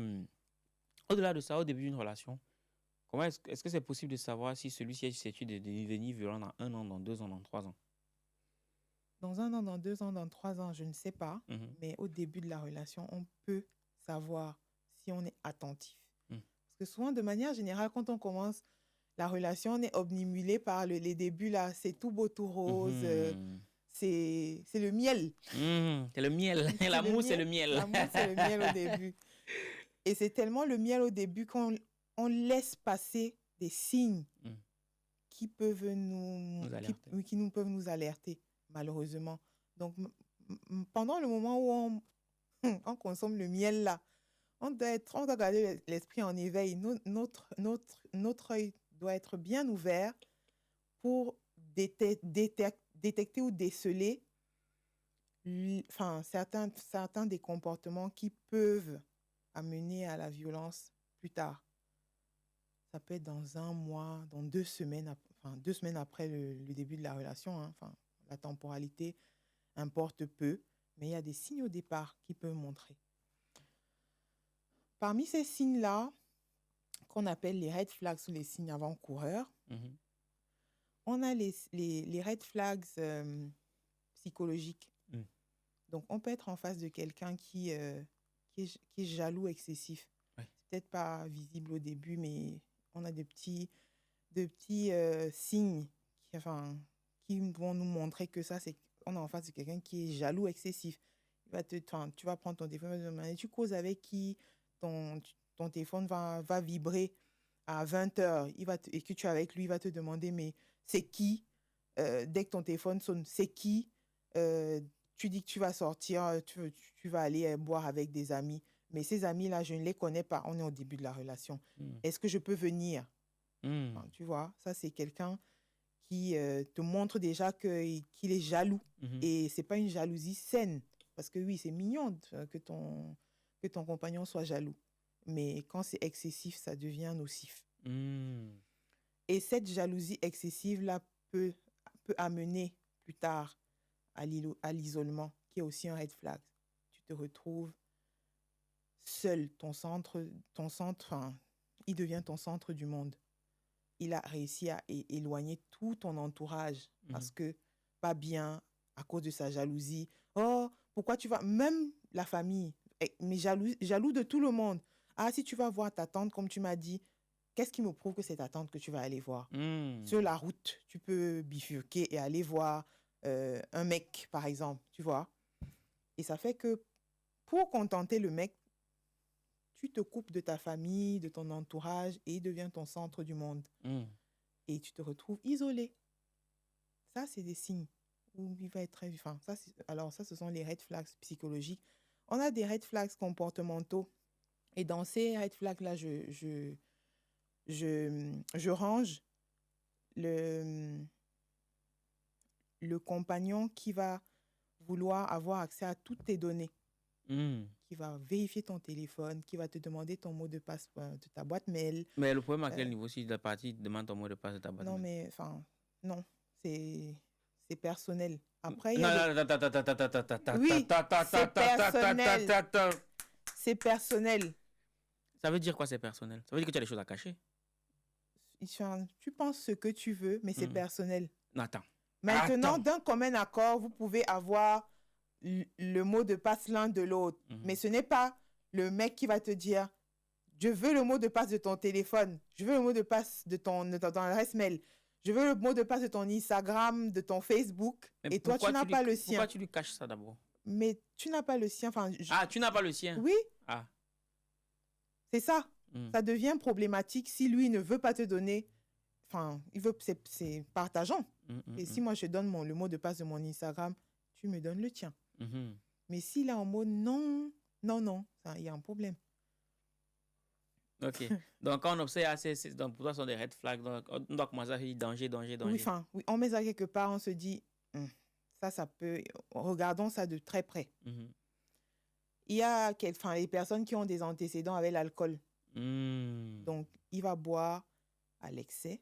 au-delà de ça, au début d'une relation, comment est-ce que c'est possible de savoir si celui-ci est susceptible de devenir violent dans 1 an, dans 2 ans, dans 3 ans? Dans 1 an, dans 2 ans, dans 3 ans, je ne sais pas. Mais au début de la relation, on peut savoir si on est attentif. Parce que souvent, de manière générale, quand on commence la relation, on est obnubilé par les débuts, là. C'est tout beau, tout rose. C'est le miel. C'est le miel. L'amour, c'est le miel. L'amour, c'est le miel au début. Et c'est tellement le miel au début qu'on laisse passer des signes qui peuvent peuvent nous alerter, malheureusement. Donc, pendant le moment où on consomme le miel, là, on doit garder l'esprit en éveil. Notre œil doit être bien ouvert pour détecter ou déceler certains des comportements qui peuvent amener à la violence plus tard. Ça peut être dans 1 mois, dans 2 semaines, 2 semaines après le début de la relation. La temporalité importe peu, mais il y a des signes au départ qui peuvent montrer. Parmi ces signes-là, qu'on appelle les red flags ou les signes avant-coureurs, on a les red flags psychologiques. Donc, on peut être en face de quelqu'un qui est jaloux excessif. Ouais. C'est peut-être pas visible au début, mais on a de petits signes qui vont nous montrer que on est en face de quelqu'un qui est jaloux excessif. Tu vas prendre ton téléphone, tu vas demander, tu causes avec qui? Ton téléphone va vibrer à 20h et que tu es avec lui, il va te demander, mais c'est qui? Dès que ton téléphone sonne, c'est qui? Tu dis que tu vas sortir, tu vas aller boire avec des amis. Mais ces amis-là, je ne les connais pas. On est au début de la relation. Est-ce que je peux venir? Tu vois, ça, c'est quelqu'un qui te montre déjà qu'il est jaloux. Et ce n'est pas une jalousie saine. Parce que oui, c'est mignon que ton compagnon soit jaloux. Mais quand c'est excessif, ça devient nocif. Et cette jalousie excessive-là peut amener plus tard à l'isolement, qui est aussi un red flag. Tu te retrouves seul, il devient ton centre du monde. Il a réussi à éloigner tout ton entourage parce que pas bien, à cause de sa jalousie. Oh, Pourquoi tu vas... Même la famille, mais jaloux de tout le monde. Ah, si tu vas voir ta tante, comme tu m'as dit, qu'est-ce qui me prouve que c'est ta tante que tu vas aller voir? Sur la route, tu peux bifurquer et aller voir un mec, par exemple, tu vois. Et ça fait que pour contenter le mec, tu te coupes de ta famille, de ton entourage et il devient ton centre du monde. Et tu te retrouves isolé. Ça, c'est des signes où il va être très... Enfin, alors ça, ce sont les red flags psychologiques. On a des red flags comportementaux. Et dans ces red flags-là, je range le compagnon qui va vouloir avoir accès à toutes tes données, qui va vérifier ton téléphone, qui va te demander ton mot de passe de ta boîte mail. Mais le problème, à quel niveau, si la partie demande ton mot de passe de ta boîte mail? Non, mais enfin, non, c'est personnel. Après, Oui, c'est personnel. C'est personnel. Ça veut dire quoi, c'est personnel? Ça veut dire que tu as des choses à cacher? Tu penses ce que tu veux, mais c'est personnel. Non, attends. Maintenant, d'un commun accord, vous pouvez avoir le mot de passe l'un de l'autre. Mais ce n'est pas le mec qui va te dire « Je veux le mot de passe de ton téléphone. Je veux le mot de passe de ton adresse mail. Je veux le mot de passe de ton Instagram, de ton Facebook. » Et toi, tu n'as pas le sien. Pourquoi tu lui caches ça d'abord? Mais tu n'as pas le sien. Enfin, tu n'as pas le sien? Oui. C'est ça. Ça devient problématique si lui ne veut pas te donner. Enfin, c'est partageant. Et si moi, je donne le mot de passe de mon Instagram, tu me donnes le tien. Mais s'il est en mode non, il y a un problème. OK. Donc, quand on observe assez, donc pour toi, ce sont des red flags. Donc, on doit commencer à dire danger. Oui, on met ça quelque part, on se dit, ça peut... Regardons ça de très près. Il y a les personnes qui ont des antécédents avec l'alcool. Donc, il va boire à l'excès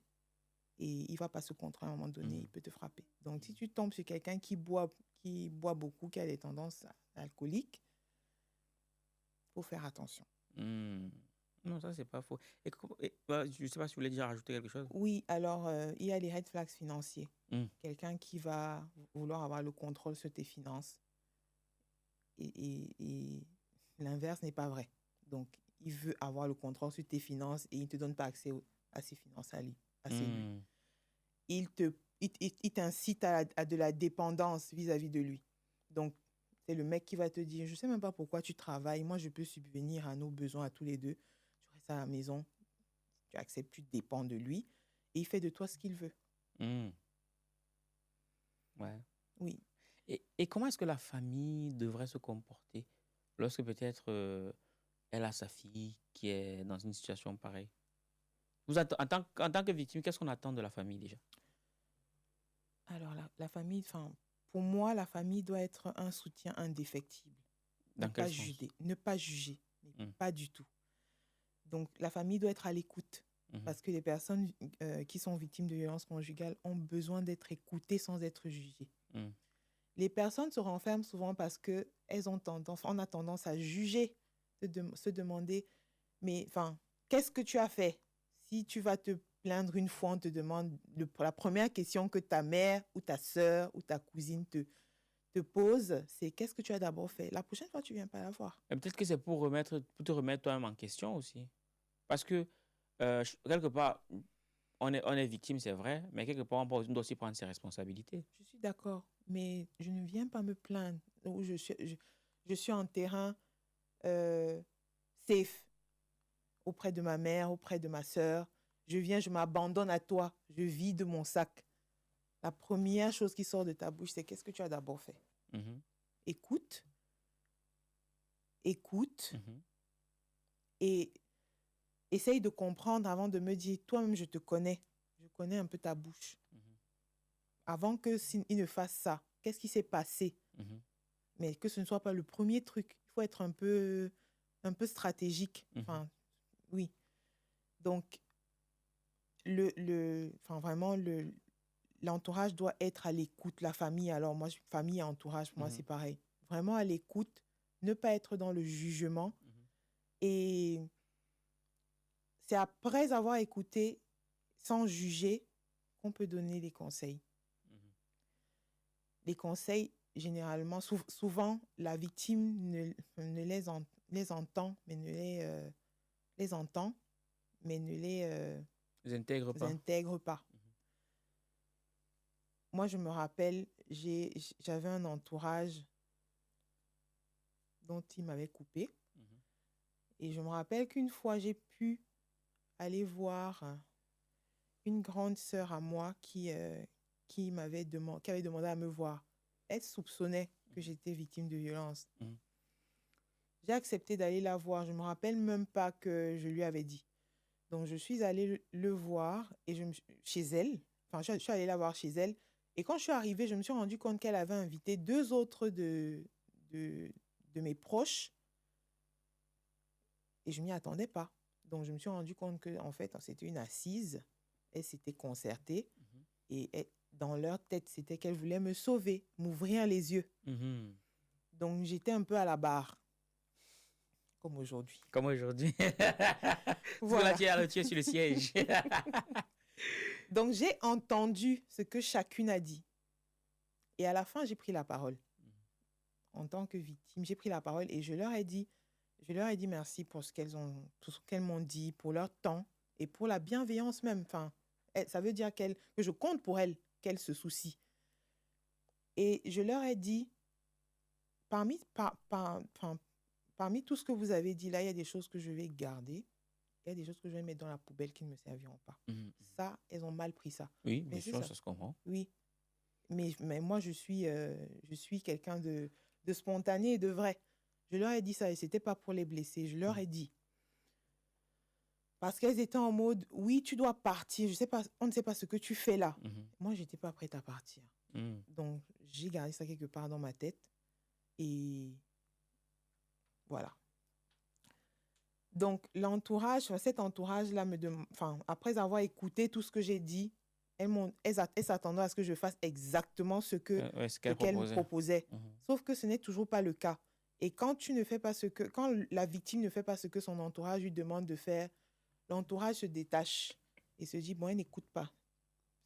et il va pas se contrôler à un moment donné, il peut te frapper. Donc, si tu tombes sur quelqu'un qui boit beaucoup, qui a des tendances alcooliques, il faut faire attention. Non, ça, c'est pas faux. Je ne sais pas si vous voulez déjà rajouter quelque chose. Oui, alors, il y a les red flags financiers. Quelqu'un qui va vouloir avoir le contrôle sur tes finances. Et l'inverse n'est pas vrai. Donc, il veut avoir le contrôle sur tes finances et il ne te donne pas accès à ses finances à lui. Il t'incite à de la dépendance vis-à-vis de lui. Donc, c'est le mec qui va te dire, je ne sais même pas pourquoi tu travailles. Moi, je peux subvenir à nos besoins à tous les deux. Tu restes à la maison, tu acceptes, tu dépends de lui. Et il fait de toi ce qu'il veut. Ouais. Oui. Et comment est-ce que la famille devrait se comporter lorsque peut-être elle a sa fille qui est dans une situation pareille? En tant que victime, qu'est-ce qu'on attend de la famille déjà? Alors, la famille, pour moi, la famille doit être un soutien indéfectible. Dans quel sens? Ne pas juger, pas du tout. Donc, la famille doit être à l'écoute. Parce que les personnes qui sont victimes de violences conjugales ont besoin d'être écoutées sans être jugées. Les personnes se renferment souvent parce qu'on a tendance à juger, se demander, mais qu'est-ce que tu as fait? Si tu vas te plaindre une fois, on te demande, la première question que ta mère ou ta sœur ou ta cousine te pose, c'est qu'est-ce que tu as d'abord fait? La prochaine fois, tu ne viens pas la voir. Et peut-être que c'est pour te remettre toi-même en question aussi. Parce que, quelque part, on est victime, c'est vrai, mais quelque part, on doit aussi prendre ses responsabilités. Je suis d'accord, mais je ne viens pas me plaindre. Je suis en terrain safe auprès de ma mère, auprès de ma sœur. Je m'abandonne à toi, je vis de mon sac. La première chose qui sort de ta bouche, c'est qu'est-ce que tu as d'abord fait? Écoute. Et essaye de comprendre avant de me dire, toi-même, je te connais. Je connais un peu ta bouche. Avant qu'il ne fasse ça, qu'est-ce qui s'est passé? Mais que ce ne soit pas le premier truc. Il faut être un peu stratégique. Oui. Donc, vraiment, l'entourage doit être à l'écoute. La famille, alors moi, famille et entourage, pour moi, c'est pareil. Vraiment à l'écoute, ne pas être dans le jugement. Et c'est après avoir écouté, sans juger, qu'on peut donner des conseils. Les conseils généralement, souvent, la victime les entend, mais ne les entend, mais ne Les intègre pas. intègre pas. Moi, je me rappelle, j'avais un entourage dont il m'avait coupé. Et je me rappelle qu'une fois, j'ai pu aller voir une grande sœur à moi qui avait demandé à me voir. Elle soupçonnait que j'étais victime de violence. J'ai accepté d'aller la voir. Je ne me rappelle même pas que je lui avais dit. Donc, je suis allée le voir et chez elle. Enfin, je suis allée la voir chez elle. Et quand je suis arrivée, je me suis rendu compte qu'elle avait invité 2 autres de mes proches. Et je ne m'y attendais pas. Donc, je me suis rendu compte qu'en fait, c'était une assise. Elles s'étaient concertées. Et dans leur tête, c'était qu'elles voulaient me sauver, m'ouvrir les yeux. Donc, j'étais un peu à la barre. Comme aujourd'hui. Comme aujourd'hui. Voilà. Tu es sur le siège. Donc, j'ai entendu ce que chacune a dit. Et à la fin, j'ai pris la parole. En tant que victime, j'ai pris la parole et je leur ai dit merci pour tout ce qu'elles m'ont dit, pour leur temps et pour la bienveillance même. Enfin, ça veut dire que je compte pour elles, qu'elles se soucient. Et je leur ai dit, parmi tout ce que vous avez dit là, il y a des choses que je vais garder. Il y a des choses que je vais mettre dans la poubelle qui ne me serviront pas. Ça, elles ont mal pris ça. Oui, bien sûr, ça se comprend. Oui. Mais moi, je suis quelqu'un de spontané et de vrai. Je leur ai dit ça et ce n'était pas pour les blesser. Je leur ai dit. Parce qu'elles étaient en mode, oui, tu dois partir. On ne sait pas ce que tu fais là. Moi, je n'étais pas prête à partir. Donc, j'ai gardé ça quelque part dans ma tête. Et voilà. Donc, cet entourage-là, après avoir écouté tout ce que j'ai dit, elles s'attendaient à ce que je fasse exactement ce qu'elles me proposaient. Sauf que ce n'est toujours pas le cas. Et quand la victime ne fait pas ce que son entourage lui demande de faire, l'entourage se détache et se dit, bon, elle n'écoute pas.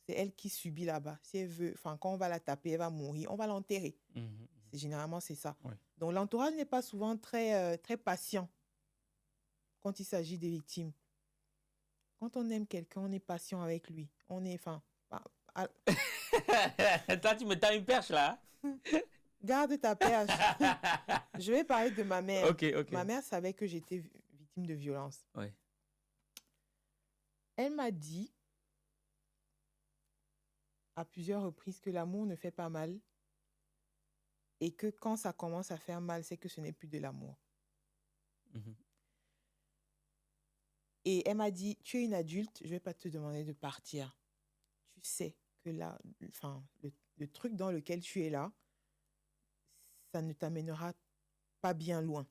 C'est elle qui subit là-bas. Si elle veut, quand on va la taper, elle va mourir, on va l'enterrer. Généralement, c'est ça. Oui. Donc, l'entourage n'est pas souvent très, très patient quand il s'agit des victimes. Quand on aime quelqu'un, on est patient avec lui. On est, Toi, tu me tends une perche, là. Garde ta perche. Je vais parler de ma mère. Okay. Ma mère savait que j'étais victime de violence. Oui. Elle m'a dit à plusieurs reprises que l'amour ne fait pas mal et que quand ça commence à faire mal, c'est que ce n'est plus de l'amour. Et elle m'a dit, tu es une adulte, je ne vais pas te demander de partir. Tu sais que là, le truc dans lequel tu es là, ça ne t'amènera pas bien loin.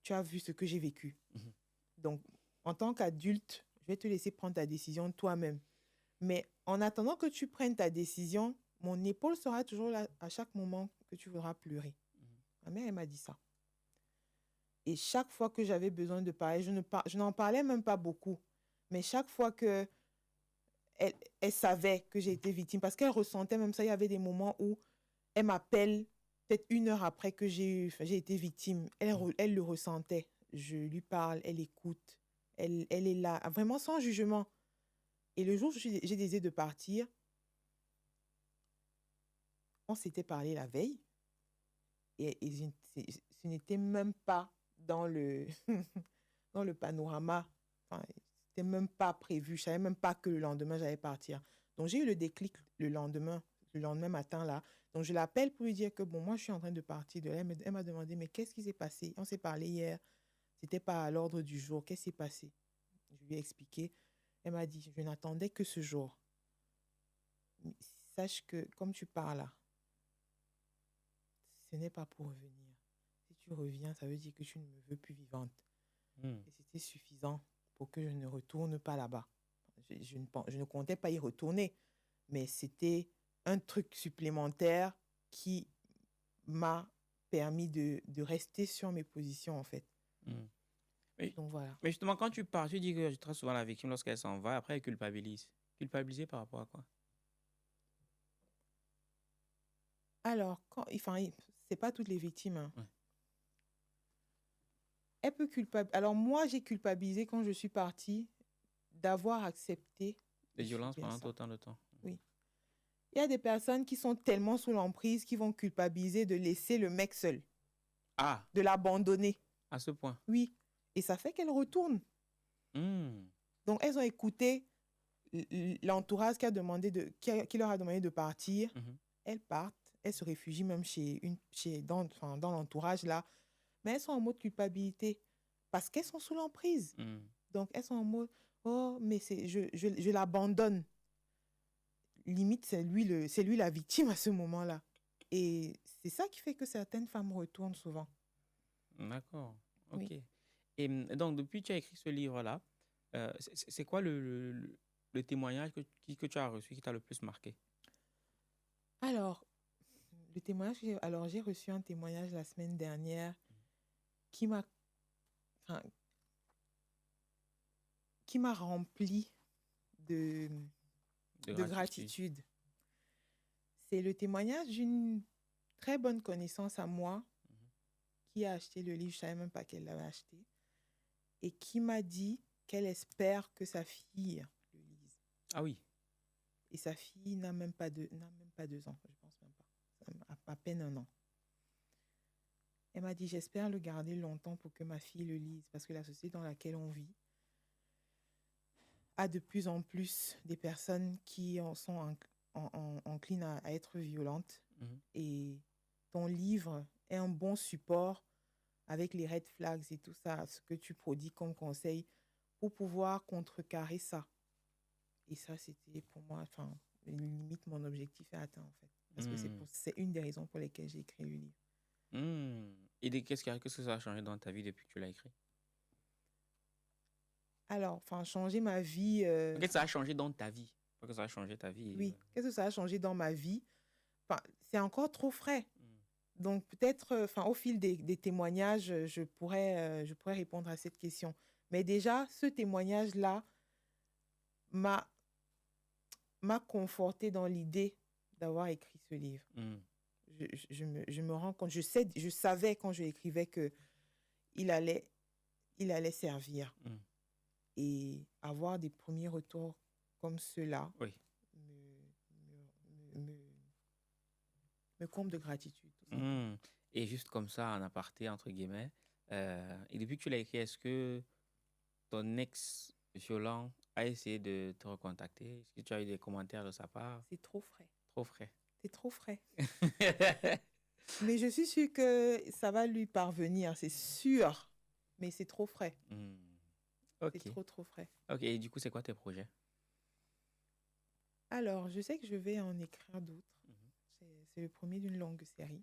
Tu as vu ce que j'ai vécu. Donc, en tant qu'adulte, je vais te laisser prendre ta décision toi-même. Mais en attendant que tu prennes ta décision, mon épaule sera toujours là à chaque moment que tu voudras pleurer. Ma mère, elle m'a dit ça. Et chaque fois que j'avais besoin de parler, je n'en parlais même pas beaucoup. Mais chaque fois que elle savait que j'ai été victime, parce qu'elle ressentait même ça, il y avait des moments où elle m'appelle peut-être 1 heure après que j'ai été victime. Elle le ressentait. Je lui parle, elle écoute. Elle est là, vraiment sans jugement. Et le jour où j'ai décidé de partir, on s'était parlé la veille. Et ce n'était même pas dans le panorama. C'était même pas prévu. Je ne savais même pas que le lendemain, j'allais partir. Donc, j'ai eu le déclic le lendemain matin, là. Donc, je l'appelle pour lui dire que, bon, moi, je suis en train de partir de là. Elle m'a demandé, mais qu'est-ce qui s'est passé? On s'est parlé hier. Ce n'était pas à l'ordre du jour. Qu'est-ce qui s'est passé? Je lui ai expliqué. Elle m'a dit, je n'attendais que ce jour. Sache que, comme tu pars là, ce n'est pas pour revenir. Si tu reviens, ça veut dire que tu ne me veux plus vivante. Et c'était suffisant pour que je ne retourne pas là-bas. Je ne comptais pas y retourner, mais c'était un truc supplémentaire qui m'a permis de rester sur mes positions, en fait. Donc, voilà. Mais justement, quand tu pars, tu dis que très souvent la victime, lorsqu'elle s'en va, après elle culpabilise. Culpabiliser par rapport à quoi? Alors, c'est pas toutes les victimes. Hein. Ouais. Elle peut culpabiliser. Alors, moi, j'ai culpabilisé quand je suis partie d'avoir accepté Des violences subir pendant ça. autant de temps. Oui. Il y a des personnes qui sont tellement sous l'emprise qui vont culpabiliser de laisser le mec seul, Ah, de l'abandonner. à ce point. Oui. Et ça fait qu'elles retournent. Donc, elles ont écouté l'entourage qui leur a demandé de partir. Elles partent. Elles se réfugient même dans l'entourage là. Mais elles sont en mode culpabilité parce qu'elles sont sous l'emprise. Donc, elles sont en mode « Oh, mais je l'abandonne. » Limite, c'est lui la victime à ce moment-là. Et c'est ça qui fait que certaines femmes retournent souvent. D'accord. OK. Oui. Et donc, depuis que tu as écrit ce livre-là, c'est quoi le témoignage que tu as reçu qui t'a le plus marqué? Alors, le témoignage, j'ai reçu un témoignage la semaine dernière qui m'a rempli de gratitude. C'est le témoignage d'une très bonne connaissance à moi qui a acheté le livre, je ne savais même pas qu'elle l'avait acheté, et qui m'a dit qu'elle espère que sa fille le lise. Ah oui. Et sa fille n'a même pas 2 ans, je pense même pas, à peine 1 an. Elle m'a dit, j'espère le garder longtemps pour que ma fille le lise, parce que la société dans laquelle on vit a de plus en plus des personnes qui sont enclines à être violentes. Et ton livre est un bon support avec les red flags et tout ça, ce que tu prodigues comme conseil pour pouvoir contrecarrer ça. Et ça, c'était pour moi, limite, mon objectif est atteint, en fait. Parce que c'est une des raisons pour lesquelles j'ai écrit le livre. Et qu'est-ce que ça a changé dans ta vie depuis que tu l'as écrit? Alors, changer ma vie... Qu'est-ce que ça a changé dans ta vie? Pas que ça a changé ta vie. Oui, qu'est-ce que ça a changé dans ma vie? C'est encore trop frais. Donc, peut-être, au fil des témoignages, je pourrais répondre à cette question. Mais déjà, ce témoignage-là m'a conforté dans l'idée d'avoir écrit ce livre. Je me rends compte, je savais quand je l'écrivais qu'il allait servir. Et avoir des premiers retours comme ceux-là me comble de gratitude. Et juste comme ça, en aparté, entre guillemets, et depuis que tu l'as écrit, est-ce que ton ex-violent a essayé de te recontacter? Est-ce que tu as eu des commentaires de sa part? C'est trop frais. Trop frais. C'est trop frais. Mais je suis sûre que ça va lui parvenir, c'est sûr. Mais c'est trop frais. Okay. C'est trop frais. Ok, et du coup, c'est quoi tes projets? Alors, je sais que je vais en écrire d'autres. C'est le premier d'une longue série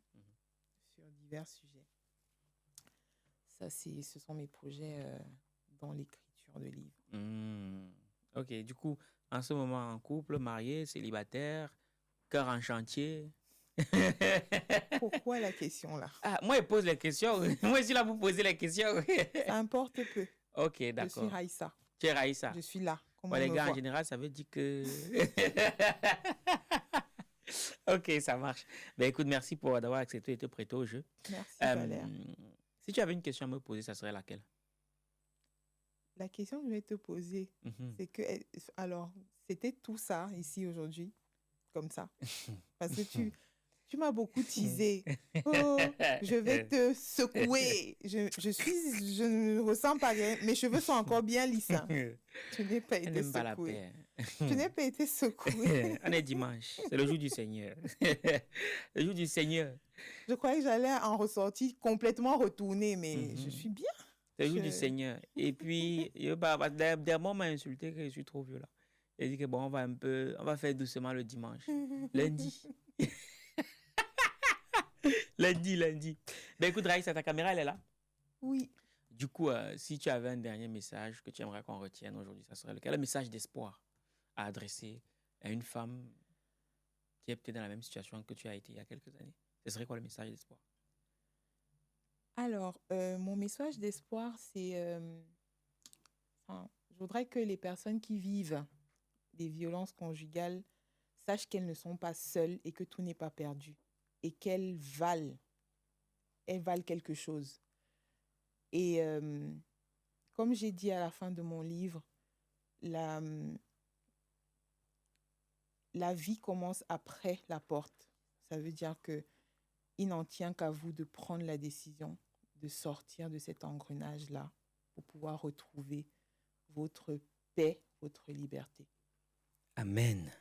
sur divers sujets. Ça, ce sont mes projets dans l'écriture de livres. Ok, du coup, en ce moment, en couple, marié, célibataire, cœur en chantier. Pourquoi la question là? Moi, je pose les questions. Moi, je suis là pour poser les questions. Ça importe peu. Ok, d'accord. Je suis Raïssa. Tu es Raïssa. Je suis là. Les gars, en général, ça veut dire que... Ok, ça marche. Ben, écoute, merci d'avoir accepté et été prêté au jeu. Merci, Valère. Si tu avais une question à me poser, ça serait laquelle? La question que je vais te poser, c'est que... Alors, c'était tout ça ici aujourd'hui, comme ça. Parce que tu m'as beaucoup teasé. Oh, je vais te secouer. Je ne ressens pas rien. Mes cheveux sont encore bien lisses. Tu n'es pas été secoué. Tu n'es pas été secoué. On est dimanche. C'est le jour du Seigneur. Le jour du Seigneur. Je croyais que j'allais en ressortir complètement retournée, mais je suis bien. C'est le jour du Seigneur. Et puis, derrière moi, on m'a insulté que je suis trop violent. Il a dit que bon, on va faire doucement le dimanche. Lundi. Lundi. Ben écoute, Raïssa, ta caméra, elle est là? Oui. Du coup, si tu avais un dernier message que tu aimerais qu'on retienne aujourd'hui, ça serait lequel? Un message d'espoir à adresser à une femme qui est peut-être dans la même situation que tu as été il y a quelques années. Ce serait quoi le message d'espoir? Alors, mon message d'espoir, c'est... je voudrais que les personnes qui vivent des violences conjugales sachent qu'elles ne sont pas seules et que tout n'est pas perdu. et qu'elles valent quelque chose. Et comme j'ai dit à la fin de mon livre, la vie commence après la porte. Ça veut dire qu'il n'en tient qu'à vous de prendre la décision de sortir de cet engrenage-là pour pouvoir retrouver votre paix, votre liberté. Amen.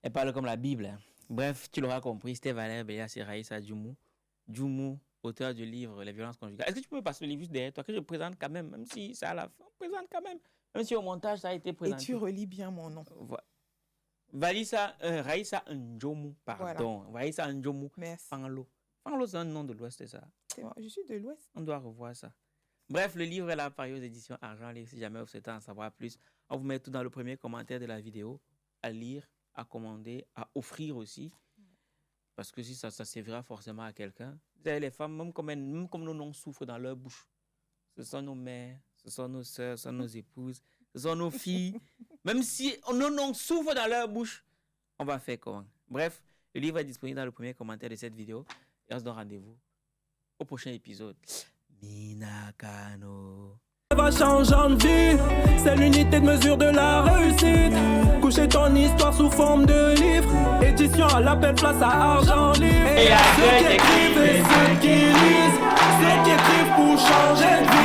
Elle parle comme la Bible. Hein. Bref, tu l'auras compris, c'était Valère Béas et Raïssa Djoumou. Djoumou, auteur du livre Les violences conjugales. Est-ce que tu peux me passer le livre juste derrière toi, que je présente quand même, même si c'est à la fin, on présente quand même. Même si au montage, ça a été présenté. Et tu relis bien mon nom. Raïssa Ndjomou, pardon. Voilà. Raïssa Ndjomou. Merci. Fanglo. Fanglo, c'est un nom de l'Ouest, c'est ça? C'est moi, je suis de l'Ouest. On doit revoir ça. Bref, le livre est là, paru aux éditions Argent Livre. Si jamais vous souhaitez en savoir plus, on vous met tout dans le premier commentaire de la vidéo, à lire, à commander, à offrir aussi. Parce que si ça servira forcément à quelqu'un. Vous savez, les femmes, même comme nos noms souffrent dans leur bouche, ce sont nos mères, ce sont nos sœurs, ce sont nos épouses, ce sont nos filles. Même si nos noms souffrent dans leur bouche, on va faire comment? Bref, le livre est disponible dans le premier commentaire de cette vidéo. Et on se donne rendez-vous au prochain épisode. Minakano. Va changeant de vie, c'est l'unité de mesure de la réussite. Coucher ton histoire sous forme de livre, édition à l'appel, place à Argent Livre. Et ceux qui écrivent et ceux qui lisent, ceux qui écrivent pour changer de vie.